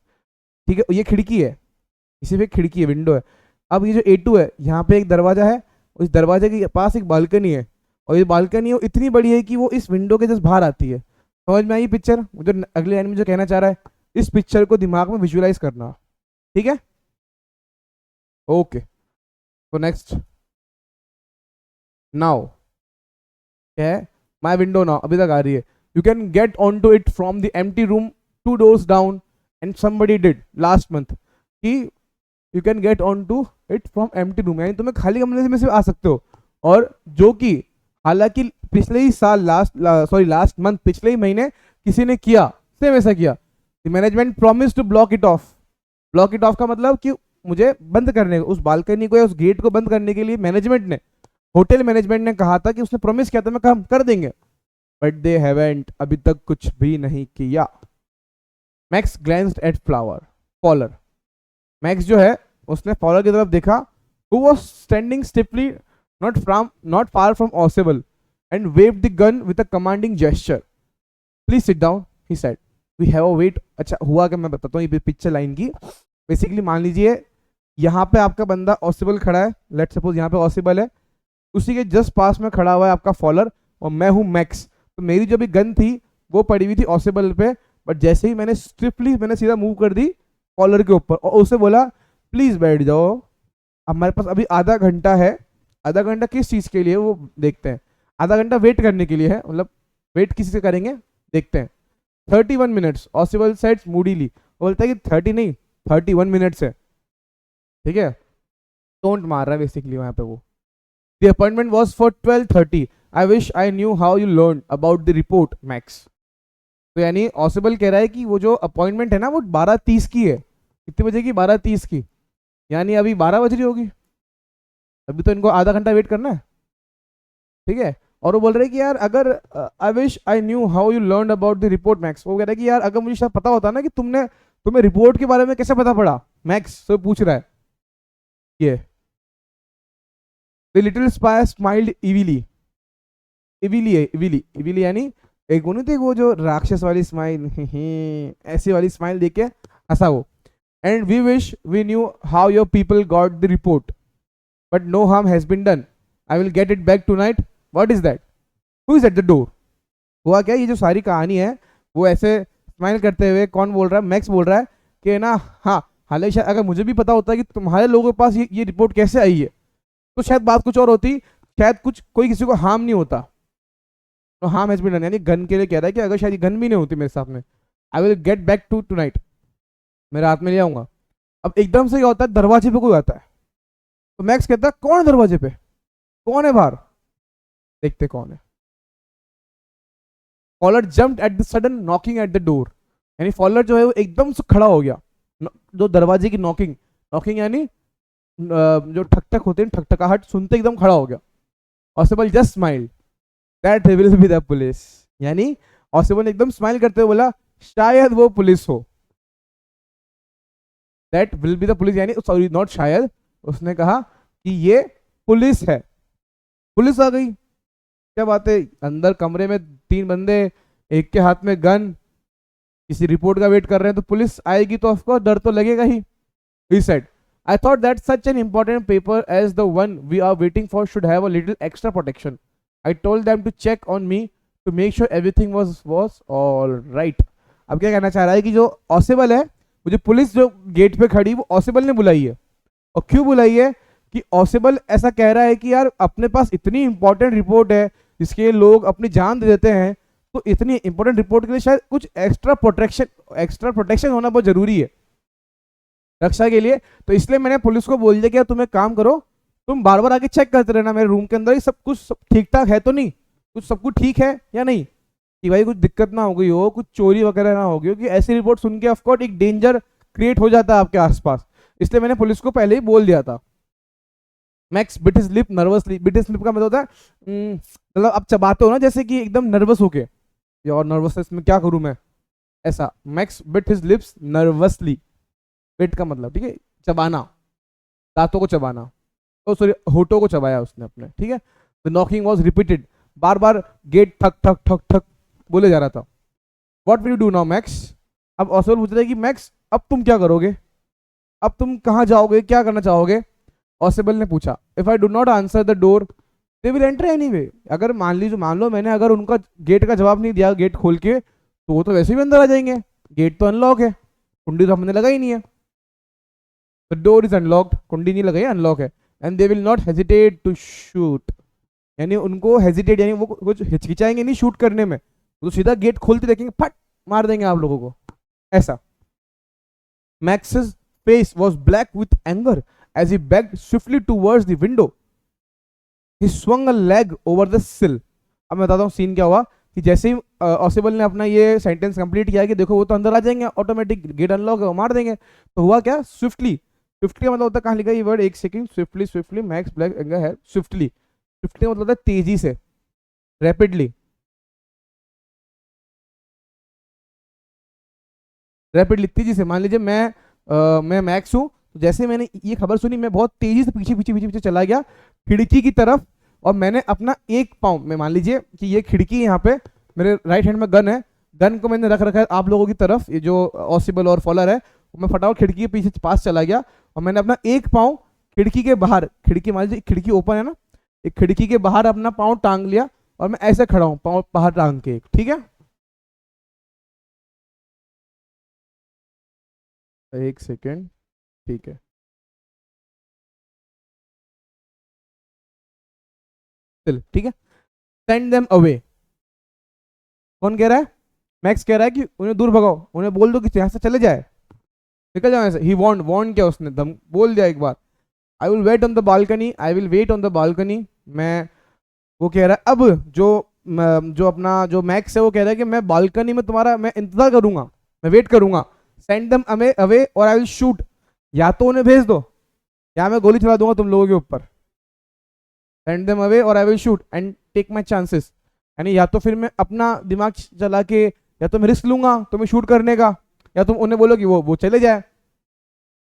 ठीक है, ये खिड़की है, इसी पे खिड़की है, विंडो है। अब ये जो A2 है, यहाँ पे एक दरवाजा है, उस दरवाजे के पास एक बालकनी है, और ये बालकनी वो इतनी बड़ी है कि वो इस विंडो के जस्ट बाहर आती है। समझ में आई पिक्चर? जो अगले लाइन में जो कहना चाह रहा है, इस पिक्चर को दिमाग में विजुअलाइज करना। ठीक है, ओके, तो नेक्स्ट नाउ, क्या है, माई विंडो नाउ, अभी तक आ रही है, you can get on to it from the empty room 2 doors down and somebody did last month, कि you can get on to it from empty room, यानी तुम्हें खाली कमरे में से आ सकते हो, और जो कि हालांकि पिछले ही साल लास्ट मंथ, पिछले ही महीने किसी ने किया, सेम ऐसा किया। The management promised to block it off. Block it off का मतलब कि मुझे बंद करने, उस बालकनी को या उस गेट को बंद करने के लिए मैनेजमेंट ने, होटल मैनेजमेंट ने कहा था कि उसने प्रॉमिस किया था मैं काम कर देंगे, बट दे हैवेंट, अभी तक कुछ भी नहीं किया। Max glanced at Fowler. Max जो है उसने फॉलर की तरफ देखा, who was standing stiffly not far from Ausable and waved the gun with a commanding gesture. Please sit down, he said. We have a wait. अच्छा हुआ क्या, मैं बताता हूँ ये पिक्चर लाइन की। बेसिकली मान लीजिए यहाँ पे आपका बंदा ऑसिबल खड़ा है, लेट सपोज यहाँ पे ऑसिबल है, उसी के जस्ट पास में खड़ा हुआ है आपका फॉलर, और मैं हूँ मैक्स। तो मेरी जो भी गन थी वो पड़ी हुई थी ऑसिबल पे, बट जैसे ही मैंने सीधा मूव कर दी फॉलर के ऊपर, और उसे बोला प्लीज बैठ जाओ, हमारे पास अभी आधा घंटा है। आधा घंटा किस चीज़ के लिए वो देखते हैं, आधा घंटा वेट करने के लिए है, मतलब वेट किसी से करेंगे देखते हैं। 31 मिनट्स ऑसिबल सेट्स मूडीली, वो बोलता है कि 30 नहीं 31 मिनट्स है, ठीक है, टोंट मार रहा है बेसिकली वहाँ पे वो। The appointment was for 12:30। I wish I knew how you learn about the report max. तो यानी ऑसिबल कह रहा है कि वो जो अपॉइंटमेंट है ना वो 12:30 की है। कितने बजे की, 12:30 की, यानी अभी 12 बज रही होगी, अभी तो इनको आधा घंटा वेट करना है, ठीक है। और वो बोल रहे हैं कि यार अगर I wish I knew how you learn about the report max, वो कह रहा है कि यार अगर मुझे शायद पता होता ना कि तुम्हें रिपोर्ट के बारे में कैसे पता पड़ा, मैक्स तो पूछ रहा है ये। द लिटिल स्पाई स्माइल्ड इविली, इविली यानी एक वो नहीं थी वो जो राक्षस वाली स्माइल, ऐसी वाली स्माइल देख के हंसा वो। And we wish we knew how your people got the report but no harm has been done, I will get it back tonight, what is that, who is at the door. हुआ क्या, ये जो सारी कहानी है वो ऐसे smile करते हुए कौन बोल रहा है, मैक्स बोल रहा है कि ना हाँ, हालांकि शायद अगर मुझे भी पता होता कि तुम्हारे लोगों के पास ये रिपोर्ट कैसे आई है तो शायद बात कुछ और होती, शायद कोई किसी को हार्म नहीं होता। तो हार्म हैज बीन डन यानी गन के लिए कह रहा है कि अगर शायद ये गन भी नहीं होती मेरे साथ में, I will get back to tonight, मैं रात में ले आऊंगा। अब एकदम से क्या होता है, दरवाजे पे कोई आता है, तो मैक्स कहता है कौन है दरवाजे पे, कौन है बाहर, देखते कौन है। Fowler jumped at the sudden knocking at the door, यानी फॉलर जो है वो एकदम से खड़ा हो गया, जो दरवाजे की नॉकिंग यानी जो ठक ठक होते हैं, ठकठकाहट सुनते एकदम खड़ा हो गया। ऑसिबल just smiled that will be the police, यानी ऑसिबल ने एकदम स्माइल करते हुए बोला शायद वो पुलिस हो, that will be the police, यानी सॉरी नॉट शायद, उसने कहा कि ये पुलिस है। पुलिस आ गई, क्या बात है, अंदर कमरे में 3 बंदे, एक के हाथ में गन, किसी रिपोर्ट का वेट कर रहे हैं, तो पुलिस आएगी तो ऑफकोर्स डर तो लगेगा ही। He said, I thought that such an important paper as the one we are waiting for should have a little extra protection. I told them to check on me to make sure everything was all right. अब क्या कहना चाह रहा है कि जो ऑसिबल है, वो जो पुलिस जो गेट पे खड़ी वो ऑसिबल ने बुलाई है, और क्यों बुलाई है कि ऑसिबल ऐसा कह रहा है कि यार अपने पास इतनी इंपॉर्टेंट रिपोर्ट है जिसके लोग अपनी जान दे देते हैं, तो इतनी इंपॉर्टेंट रिपोर्ट के लिए शायद कुछ एक्स्ट्रा प्रोटेक्शन होना बहुत जरूरी है रक्षा के लिए। तो इसलिए मैंने पुलिस को बोल दिया कि तुम एक काम करो, तुम बार बार आके चेक करते रहना मेरे रूम के अंदर ही सब कुछ ठीक ठाक है तो नहीं, सब कुछ ठीक है या नहीं, कि भाई कुछ दिक्कत ना हो गई हो, कुछ चोरी वगैरह ना हो गई हो, कि ऐसी रिपोर्ट सुन के ऑफकोर्स एक डेंजर क्रिएट हो जाता है आपके आसपास, इसलिए मैंने पुलिस को पहले ही बोल दिया था। Max bit his lip nervously, bit his lip का मतलब होता है मतलब आप चबाते हो ना जैसे कि एकदम नर्वस होके, और नर्वसनेस में क्या करूं मैं, ऐसा। Max bit his lips nervously, bit का मतलब ठीक है चबाना, दांतों को चबाना, तो सॉरी होठों को चबाया उसने अपने, ठीक है। द नॉकिंग वाज रिपीटेड, बार बार गेट ठक ठक ठक ठक बोले जा रहा था। What will you do now Max, अब ऑसिबल पूछ रहा है कि मैक्स अब तुम क्या करोगे, अब तुम कहाँ जाओगे, क्या करना चाहोगे। ऑसिबल ने पूछा if I do not answer the door they will enter anyway, अगर मान लो मैंने अगर उनका गेट का जवाब नहीं दिया गेट खोल के, तो वो तो वैसे भी अंदर आ जाएंगे, गेट तो अनलॉक है, कुंडी तो हमने लगाई नहीं है, द डोर इज अनलॉक्ड, कुंडी नहीं लगाई अनलॉक है, and they will not hesitate to shoot, यानी उनको हेजिटेट, यानी वो कुछ हिचकिचाएंगे नहीं शूट करने में, वो तो सीधा गेट खोलते देखेंगे, फट मार देंगे आप लोगों को, ऐसा। Max's face was black with anger as he backed swiftly towards the window. He swung a leg over the sill. अब मैं बताता हूँ सीन क्या हुआ कि जैसे ही ऑसिबल ने अपना ये सेंटेंस कंप्लीट किया कि देखो वो तो अंदर आ जाएंगे, ऑटोमेटिक गेट अनलॉक है, वो मार देंगे, तो हुआ क्या, स्विफ्टली। स्विफ्टली का मतलब होता है, कहाँ लिखा ये वर्ड, एक second, swiftly, swiftly, max black anger है, स्विफ्टली। स्विफ्टली का मतलब होता है तेजी से, रैपिडली, रैपिडली, तेजी से। मान लीजिए मैं मैक्स हूँ, तो जैसे मैंने ये खबर सुनी, मैं बहुत तेजी से पीछे पीछे पीछे पीछे चला गया खिड़की की तरफ, और मैंने अपना एक पाँव में, मान लीजिए कि ये खिड़की यहाँ पे, मेरे राइट हैंड में गन है, गन को मैंने रख रखा है आप लोगों की तरफ, ये जो ऑसिबल और फॉलर है, मैं फटाफट खिड़की के पीछे पास चला गया, और मैंने अपना एक पाँव खिड़की के बाहर, खिड़की मान लीजिए खिड़की ओपन है ना, एक खिड़की के बाहर अपना पाँव टांग लिया, और मैं ऐसे खड़ा हूँ पाँव बाहर टांग के, ठीक है। एक सेकेंड, ठीक है, चल ठीक है। सेंड देम अवे, कौन कह रहा है, मैक्स कह रहा है कि उन्हें दूर भगाओ, उन्हें बोल दो कि यहाँ से चले जाए, निकल जाओ ऐसे। ही वॉन्ट क्या, उसने दम बोल दिया एक बार। I will wait on the balcony, I will wait on the balcony, मैं, वो कह रहा है अब जो अपना जो मैक्स है वो कह रहा है कि मैं बालकनी में तुम्हारा मैं इंतजार करूंगा, मैं वेट करूंगा। सेंड देम अवे अवे और आई विल शूट, या तो उन्हें भेज दो या मैं गोली चला दूंगा तुम लोगों के ऊपर। सेंड देम अवे और I will shoot and take my chances, यानी या तो फिर मैं अपना दिमाग चला के, या तो मैं रिस्क लूंगा तुम्हें शूट करने का, या तुम उन्हें बोलो कि वो चले जाए।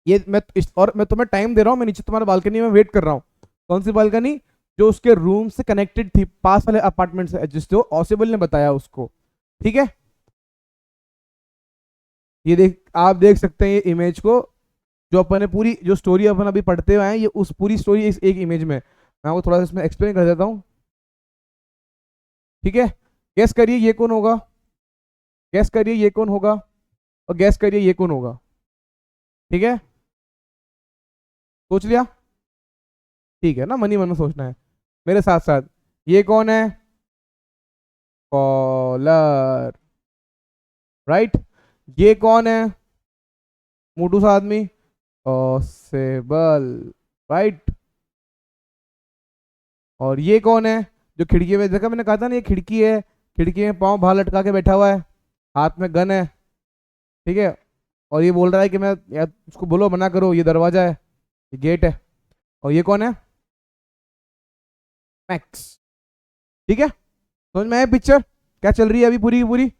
ये और मैं तुम्हें टाइम दे रहा हूँ, मैं नीचे तुम्हारे बालकनी में वेट कर रहा हूँ। कौन सी बालकनी, जो उसके रूम से कनेक्टेड थी, पास वाले अपार्टमेंट से, जिसको ऑसिबल ने बताया उसको, ठीक है। ये आप देख सकते हैं ये इमेज को, जो अपन ने पूरी जो स्टोरी अपन अभी पढ़ते हुए हैं, ये उस पूरी स्टोरी इस एक इमेज में, मैं आपको थोड़ा सा इसमें एक्सप्लेन कर देता हूँ, ठीक है। गैस करिए ये कौन होगा, गैस करिए ये कौन होगा, और गैस करिए ये कौन होगा, ठीक है। सोच लिया, ठीक है ना, मनी मन में सोचना है मेरे साथ साथ। ये कौन है, कॉलर, राइट। ये कौन है, मोटू सा आदमी, ऑसेबल, राइट। और ये कौन है, जो खिड़की में देखा, मैंने कहा था ना ये खिड़की है, खिड़की में पाँव बाहर लटका के बैठा हुआ है, हाथ में गन है, ठीक है। और ये बोल रहा है कि मैं, यार उसको बोलो मना करो, ये दरवाजा है, ये गेट है। और ये कौन है, मैक्स, ठीक है। समझ में आया पिक्चर क्या चल रही है अभी पूरी की पूरी।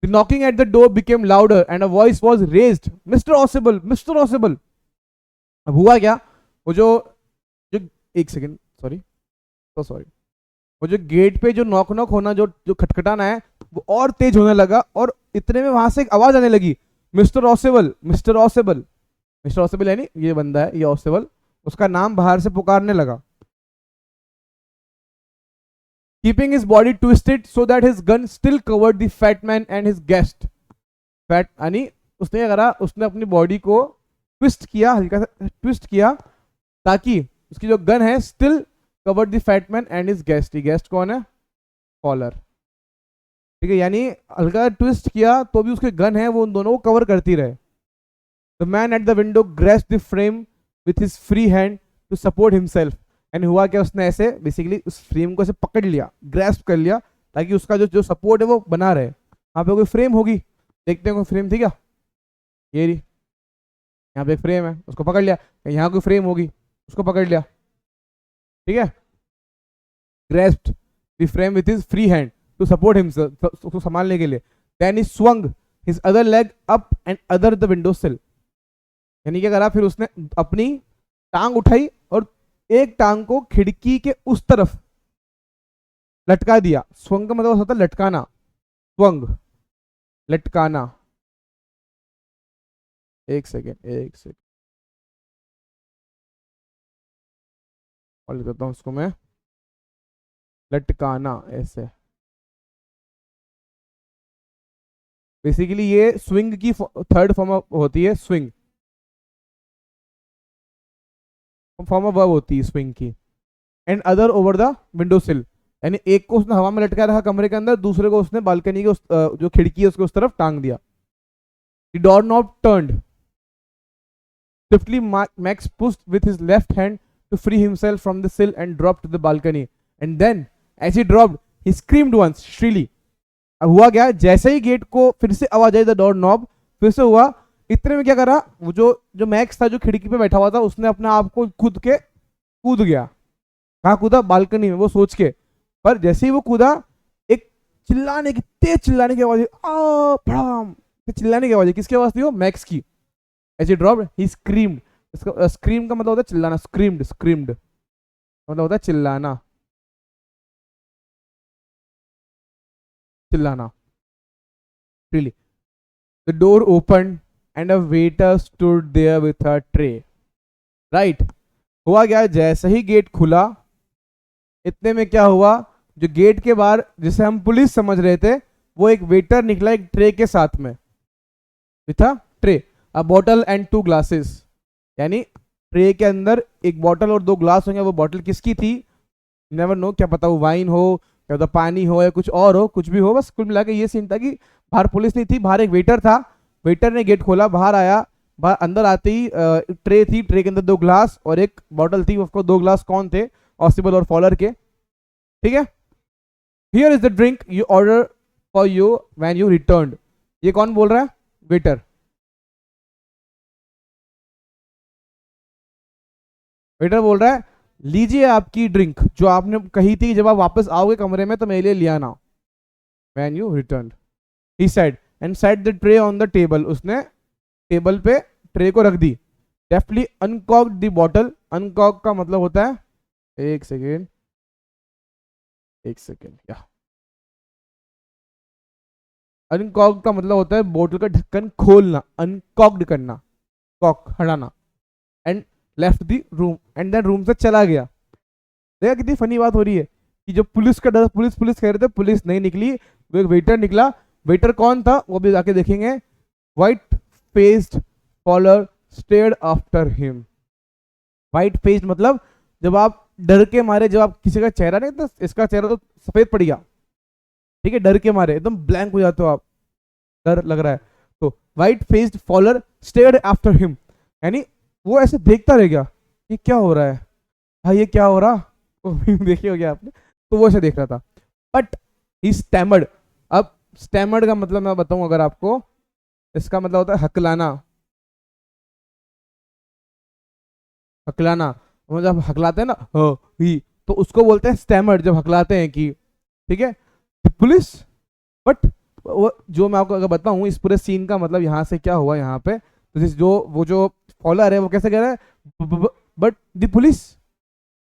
The knocking at the door became louder and a voice was raised. Mr. Ossible, Mr. Ossible. अब हुआ क्या, वो जो जो एक सेकंड, सॉरी, तो सॉरी, वो जो गेट पे जो नॉक नॉक होना, जो जो खटखटाना है, वो और तेज होने लगा, और इतने में वहां से एक आवाज आने लगी, mister Ausable, mister Ausable. Mister Ausable यानी ये बंदा है, ये ऑसेबल, उसका नाम बाहर से पुकारने लगा। Keeping his body twisted so that his gun still covered the fat man and his guest. Fat यानी उसने करा, उसने अपनी बॉडी को ट्विस्ट किया, हल्का सा ट्विस्ट किया, ताकि उसकी जो गन है still covered the fat man and his guest. Guest कौन है, कॉलर, ठीक है। यानी हल्का ट्विस्ट किया तो भी उसके गन है वो उन दोनों को कवर करती रहे। The man at the window grasped the frame with his free hand to support himself. And हुआ क्या, उसने ऐसे बेसिकली उस फ्रेम को ऐसे पकड़ लिया, ग्रेस्प कर लिया, ताकि उसका जो जो सपोर्ट है वो बना रहे। यहाँ पे कोई फ्रेम होगी, देखते हैं कोई फ्रेम थी क्या, ये रही, यहाँ पे एक फ्रेम है, उसको पकड़ लिया। यहाँ कोई फ्रेम होगी, उसको पकड़ लिया, ठीक है। Grasped the frame with his free hand to support himself, उसको संभालने के लिए। Then he swung his other leg up and other the window sill. यानी क्या करा, फिर उसने अपनी टांग उठाई और एक टांग को खिड़की के उस तरफ लटका दिया। स्वंग का मतलब होता है लटकाना, स्वंग, लटकाना। एक सेकेंड, एक सेकेंड और लिख देता हूं उसको मैं, लटकाना ऐसे। बेसिकली ये स्विंग की थर्ड फॉर्म होती है, स्विंग फॉर्म ऑफ वर्ब होती है स्विंग की। And other over the window sill, यानी एक को उसने हवा में लटका रखा कमरे के अंदर, दूसरे को उसने बालकनी के जो खिड़की है उसके उस तरफ टांग दिया. The door knob turned. Swiftly, Max pushed with his left hand to free himself from the sill and dropped to the balcony. And then, as he dropped, he screamed once, shrilly. अब हुआ क्या, जैसे ही gate को फिर से आवाज आई, the door knob फिर से हुआ, इतने में क्या करा, वो जो मैक्स था जो खिड़की पे बैठा हुआ था, उसने अपने आप को कूद गया. कहाँ कूदा? बालकनी में, वो सोच के. पर जैसे ही वो कूदा, एक तेज चिल्लाने की आवाज, भड़ाम, चिल्लाने की आवाज. किसकी आवाज थी वो? मैक्स की. As he dropped, he screamed. इसका स्क्रीम का मतलब होता है चिल्लाना. स्क्रीम्ड मतलब होता है चिल्लाना. Really. The door opened and a waiter stood there with a tray. Right. हुआ क्या, जैसे ही गेट खुला, इतने में क्या हुआ, जो गेट के बाहर जिसे हम पुलिस समझ रहे थे, वो एक वेटर निकला एक ट्रे के साथ में. था tray, a bottle and 2 glasses. यानी ट्रे के अंदर एक बॉटल और 2 ग्लास होंगे. वो बॉटल किसकी थी? नेवर नो, क्या पता वो वाइन हो, क्या पता पानी हो, या कुछ और हो, कुछ भी हो. बस कुल मिला के ये सीन था कि बाहर पुलिस नहीं थी, बाहर एक वेटर था. वेटर ने गेट खोला, बाहर आया. बाहर अंदर आते ही ट्रे थी, ट्रे के अंदर 2 ग्लास और एक बॉटल थी. उसको 2 ग्लास कौन थे? ऑसिबल और फॉलर के. ठीक है. Here is the drink you order for you when you returned. ये कौन बोल रहा है? वेटर. वेटर बोल रहा है, लीजिए आपकी ड्रिंक जो आपने कही थी जब आप वापस आओगे कमरे में तो मेरे लिए लिया ना. When you return, he said and set the tray on the table. उसने टेबल पे ट्रे को रख दी. Deftly uncocked the bottle. Uncock का मतलब होता है, एक सेकेंड या अनकॉक्ड का मतलब होता है बोतल का ढक्कन खोलना, अनकॉक्ड करना, कॉक हटाना. And left the room, and then room से चला गया. देखा कितनी फनी बात हो रही है कि जो पुलिस का डर, पुलिस कह रहे थे, पुलिस नहीं निकली, वो एक वेटर निकला. वेटर कौन था वो भी जाके देखेंगे. White faced follower stared after him. White faced मतलब जब आप डर के मारे, जब आप किसी का चेहरा नहीं, तो इसका चेहरा तो सफेद पड़ गया, ठीक है, डर के मारे एकदम ब्लैंक हो जाते हो आप, डर लग रहा है. तो white faced follower stared after him, यानी वो ऐसे देखता रह गया, ये क्या हो रहा है भाई, ये क्या हो रहा. देखिए हो गया आपने. तो वो ऐसे देख रहा था. But he stammered. अब स्टैमर्ड का मतलब मैं बताऊं अगर आपको, इसका मतलब होता है हकलाना. हकलाना जब हकलाते हैं ना, ही, तो उसको बोलते हैं स्टैमर्ड, जब हकलाते हैं कि, ठीक है. पुलिस. बट वो जो मैं आपको अगर बताऊं इस पूरे सीन का मतलब यहाँ से क्या हुआ यहाँ पे, तो वो जो फॉलोअर है वो कैसे कह रहा है, बट द पुलिस.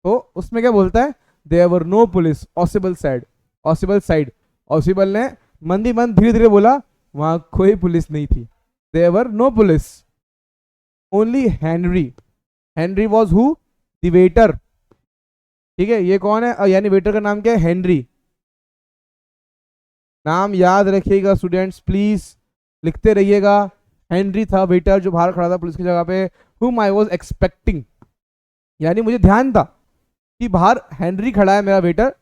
तो उसमें क्या बोलता है, there were no police. Ausable sighed. Ausable ने मंदी मन धीरे धीरे बोला, वहां कोई पुलिस नहीं थी. There were no police, only Henry was who? The waiter. ठीक है, ये कौन है, यानी वेटर का नाम क्या है? हेनरी. नाम याद रखिएगा स्टूडेंट्स, प्लीज लिखते रहिएगा. हेनरी था वेटर जो बाहर खड़ा था पुलिस की जगह पे. whom I was expecting, यानी मुझे ध्यान था कि बाहर हेनरी खड़ा है मेरा वेटर,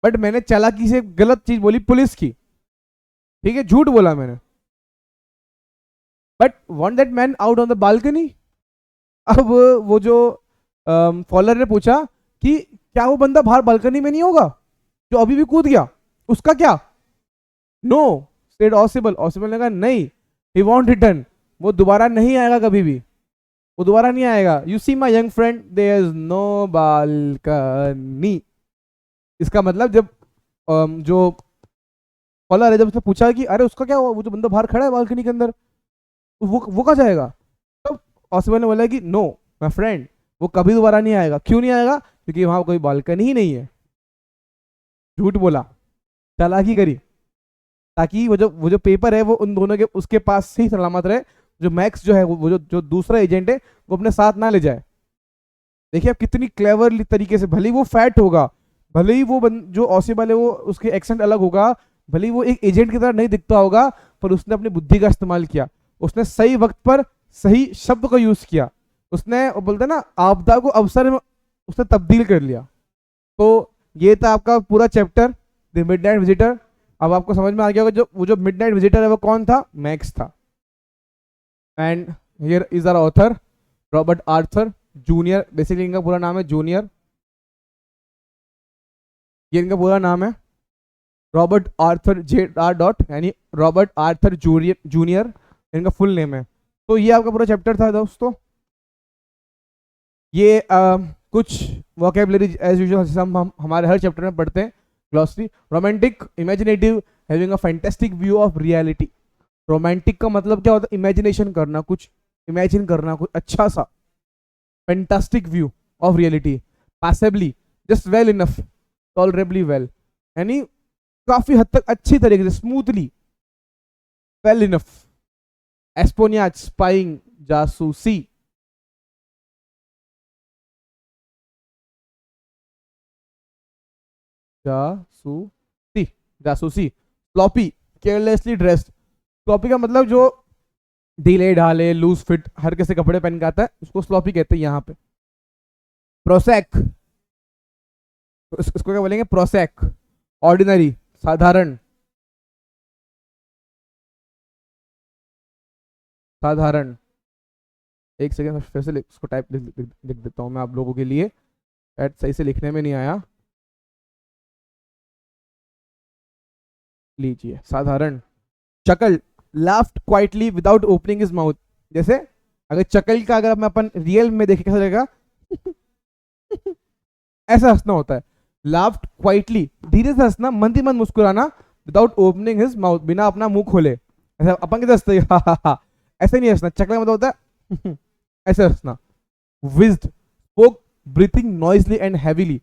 बट मैंने चालाकी से गलत चीज बोली पुलिस की, ठीक है, झूठ बोला मैंने. But want that man out on the balcony. अब वो जो फॉलोअर ने पूछा कि क्या वो बंदा बाहर बालकनी में नहीं होगा जो अभी भी कूद गया, उसका क्या? Know said ऑसिबल. ऑसिबल ने कहा नहीं, ही वॉन्ट रिटर्न, वो दोबारा नहीं आएगा, कभी भी वो दोबारा नहीं आएगा. You see my young friend, there is no balcony. इसका मतलब जब जो फॉलोअर है, जब उसने पूछा कि अरे उसका क्या हुआ, वो जो बंदा बाहर खड़ा है बालकनी के अंदर, वो कहाँ जाएगा, तब ऑसिबल ने बोला कि नो माय फ्रेंड, वो कभी दोबारा नहीं आएगा. क्यों नहीं आएगा? क्योंकि वहां कोई बालकनी ही नहीं है. झूठ बोला, चालाकी करी, ताकि वो जो पेपर है वो उन दोनों के उसके पास से ही सलामत रहे. जो मैक्स जो है वो जो दूसरा एजेंट है वो अपने साथ ना ले जाए. देखिए आप कितनी क्लेवर तरीके से, भले ही वो फैट होगा, भले ही वो जो ऑसिबल है वो उसके एक्सेंट अलग होगा, भले ही वो एक एजेंट की तरह नहीं दिखता होगा, पर उसने अपनी बुद्धि का इस्तेमाल किया. उसने सही वक्त पर सही शब्द को यूज किया. उसने बोलते ना, आपदा को अवसर में उसने तब्दील कर लिया. तो ये था आपका पूरा चैप्टर द मिडनाइट विजिटर। अब आपको समझ में आ गया होगा जो मिडनाइट विजिटर है वो कौन था, मैक्स था। And here is our author Robert Arthur junior, basically इनका पूरा नाम है जूनियर, ये इनका पूरा नाम है रॉबर्ट आर्थर JR डॉट, यानी रॉबर्ट आर्थर जूनियर इनका फुल नेम है। तो ये आपका पूरा चैप्टर था दोस्तों। ये कुछ वोकेबलरी एज यूजुअल हम हमारे हर चैप्टर में पढ़ते हैं। Glossary, romantic, imaginative, having a fantastic view of reality. Romantic का मतलब क्या होता है, इमेजिनेशन करना, कुछ इमेजिन करना, कुछ अच्छा सा। Fantastic view of reality. Passively, just well enough, tolerably well, यानी काफी हद तक अच्छी तरीके से, smoothly, well enough. Espionage, spying, जासूसी। जासूसी, जासूसी। Floppy, carelessly dressed. फ्लॉपी का मतलब जो ढीले ढाले, लूज फिट, हर कैसे कपड़े पहन के आता है उसको स्लॉपी कहते हैं यहाँ पे। प्रोसेक, इसको क्या बोलेंगे, प्रोसेक। ऑर्डिनरी, साधारण, साधारण। एक सेकेंड फिर से इसको टाइप लिख देता हूँ मैं आप लोगों के लिए, शायद सही से लिखने में नहीं आया। लीजिए, साधारण। Chuckle, laughed quietly without opening his mouth. जैसे अगर चकल का अगर मैं अपन रियल में देखे कैसा लगेगा ऐसा हंसना होता है। लाफ्ड क्वाइटली, धीरे से हंसना, मंद ही मंद मुस्कुराना, विदाउट ओपनिंग हिज माउथ, बिना अपना मुंह खोले। ऐसा अपन कैसे हंसते हैं ऐसे नहीं हंसना। चकल का मतलब होता है ऐसे हंसना। Wheezed, spoke breathing noisily and heavily.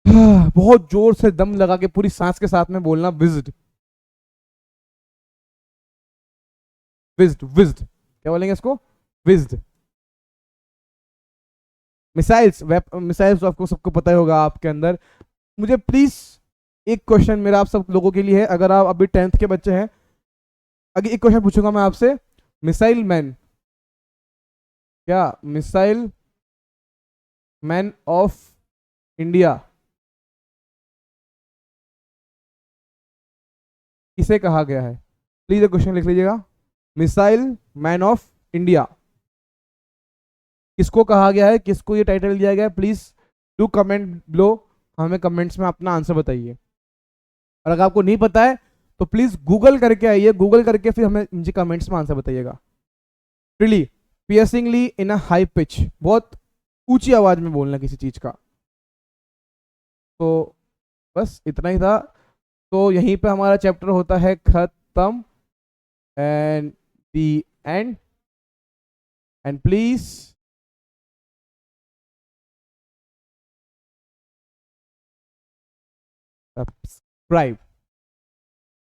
बहुत जोर से दम लगा के पूरी सांस के साथ में बोलना, विज्ड। विज्ड, विज्ड क्या बोलेंगे इसको, विज्ड। मिसाइल्स, मिसाइल्स आपको सबको पता ही होगा आपके अंदर। मुझे प्लीज एक क्वेश्चन मेरा आप सब लोगों के लिए है, अगर आप अभी 10th के बच्चे हैं, अगर एक क्वेश्चन पूछूंगा मैं आपसे, मिसाइल मैन, क्या मिसाइल मैन ऑफ इंडिया किसे कहा गया है? प्लीज क्वेश्चन लिख लीजिएगा। मिसाइल मैन ऑफ इंडिया किसको कहा गया है, किसको ये टाइटल दिया गया है? प्लीज डू कमेंट बिलो, हमें कमेंट्स में अपना आंसर बताइए। और अगर आपको नहीं पता है तो प्लीज गूगल करके आइए, गूगल करके फिर हमें मुझे कमेंट्स में आंसर बताइएगा। Really, piercingly in a high pitch, बहुत ऊंची आवाज में बोलना किसी चीज का। तो बस इतना ही था। तो यहीं पे हमारा चैप्टर होता है खत्म। And the end. And please subscribe.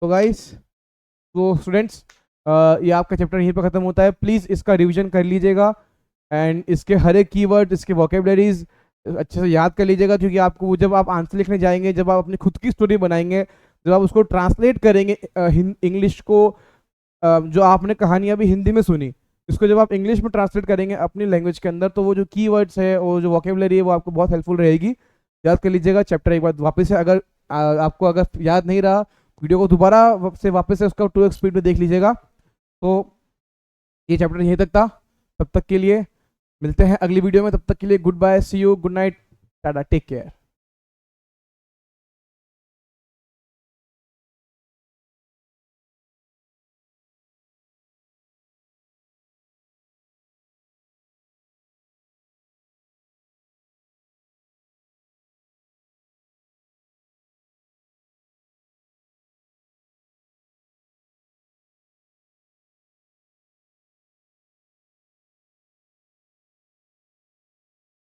तो गाइस, तो स्टूडेंट्स, ये आपका चैप्टर यहीं पर खत्म होता है। प्लीज इसका रिवीजन कर लीजिएगा एंड इसके हर एक कीवर्ड, इसके वोकेबलरीज अच्छे से याद कर लीजिएगा, क्योंकि आपको जब आप आंसर लिखने जाएंगे, जब आप अपनी खुद की स्टोरी बनाएंगे, जब आप उसको ट्रांसलेट करेंगे इंग्लिश को, जो आपने कहानी अभी हिंदी में सुनी, इसको जब आप इंग्लिश में ट्रांसलेट करेंगे अपनी लैंग्वेज के अंदर, तो वो जो कीवर्ड्स है और जो वोकेबलरी है वो आपको बहुत हेल्पफुल रहेगी। याद कर लीजिएगा चैप्टर एक बार वापस से, अगर आपको अगर याद नहीं रहा, वीडियो को दोबारा से वापस से उसका 2x स्पीड में देख लीजिएगा। तो ये चैप्टर यहीं तक था। तब तक के लिए मिलते हैं अगली वीडियो में, तब तक के लिए good bye, see you, good night, tata, take care.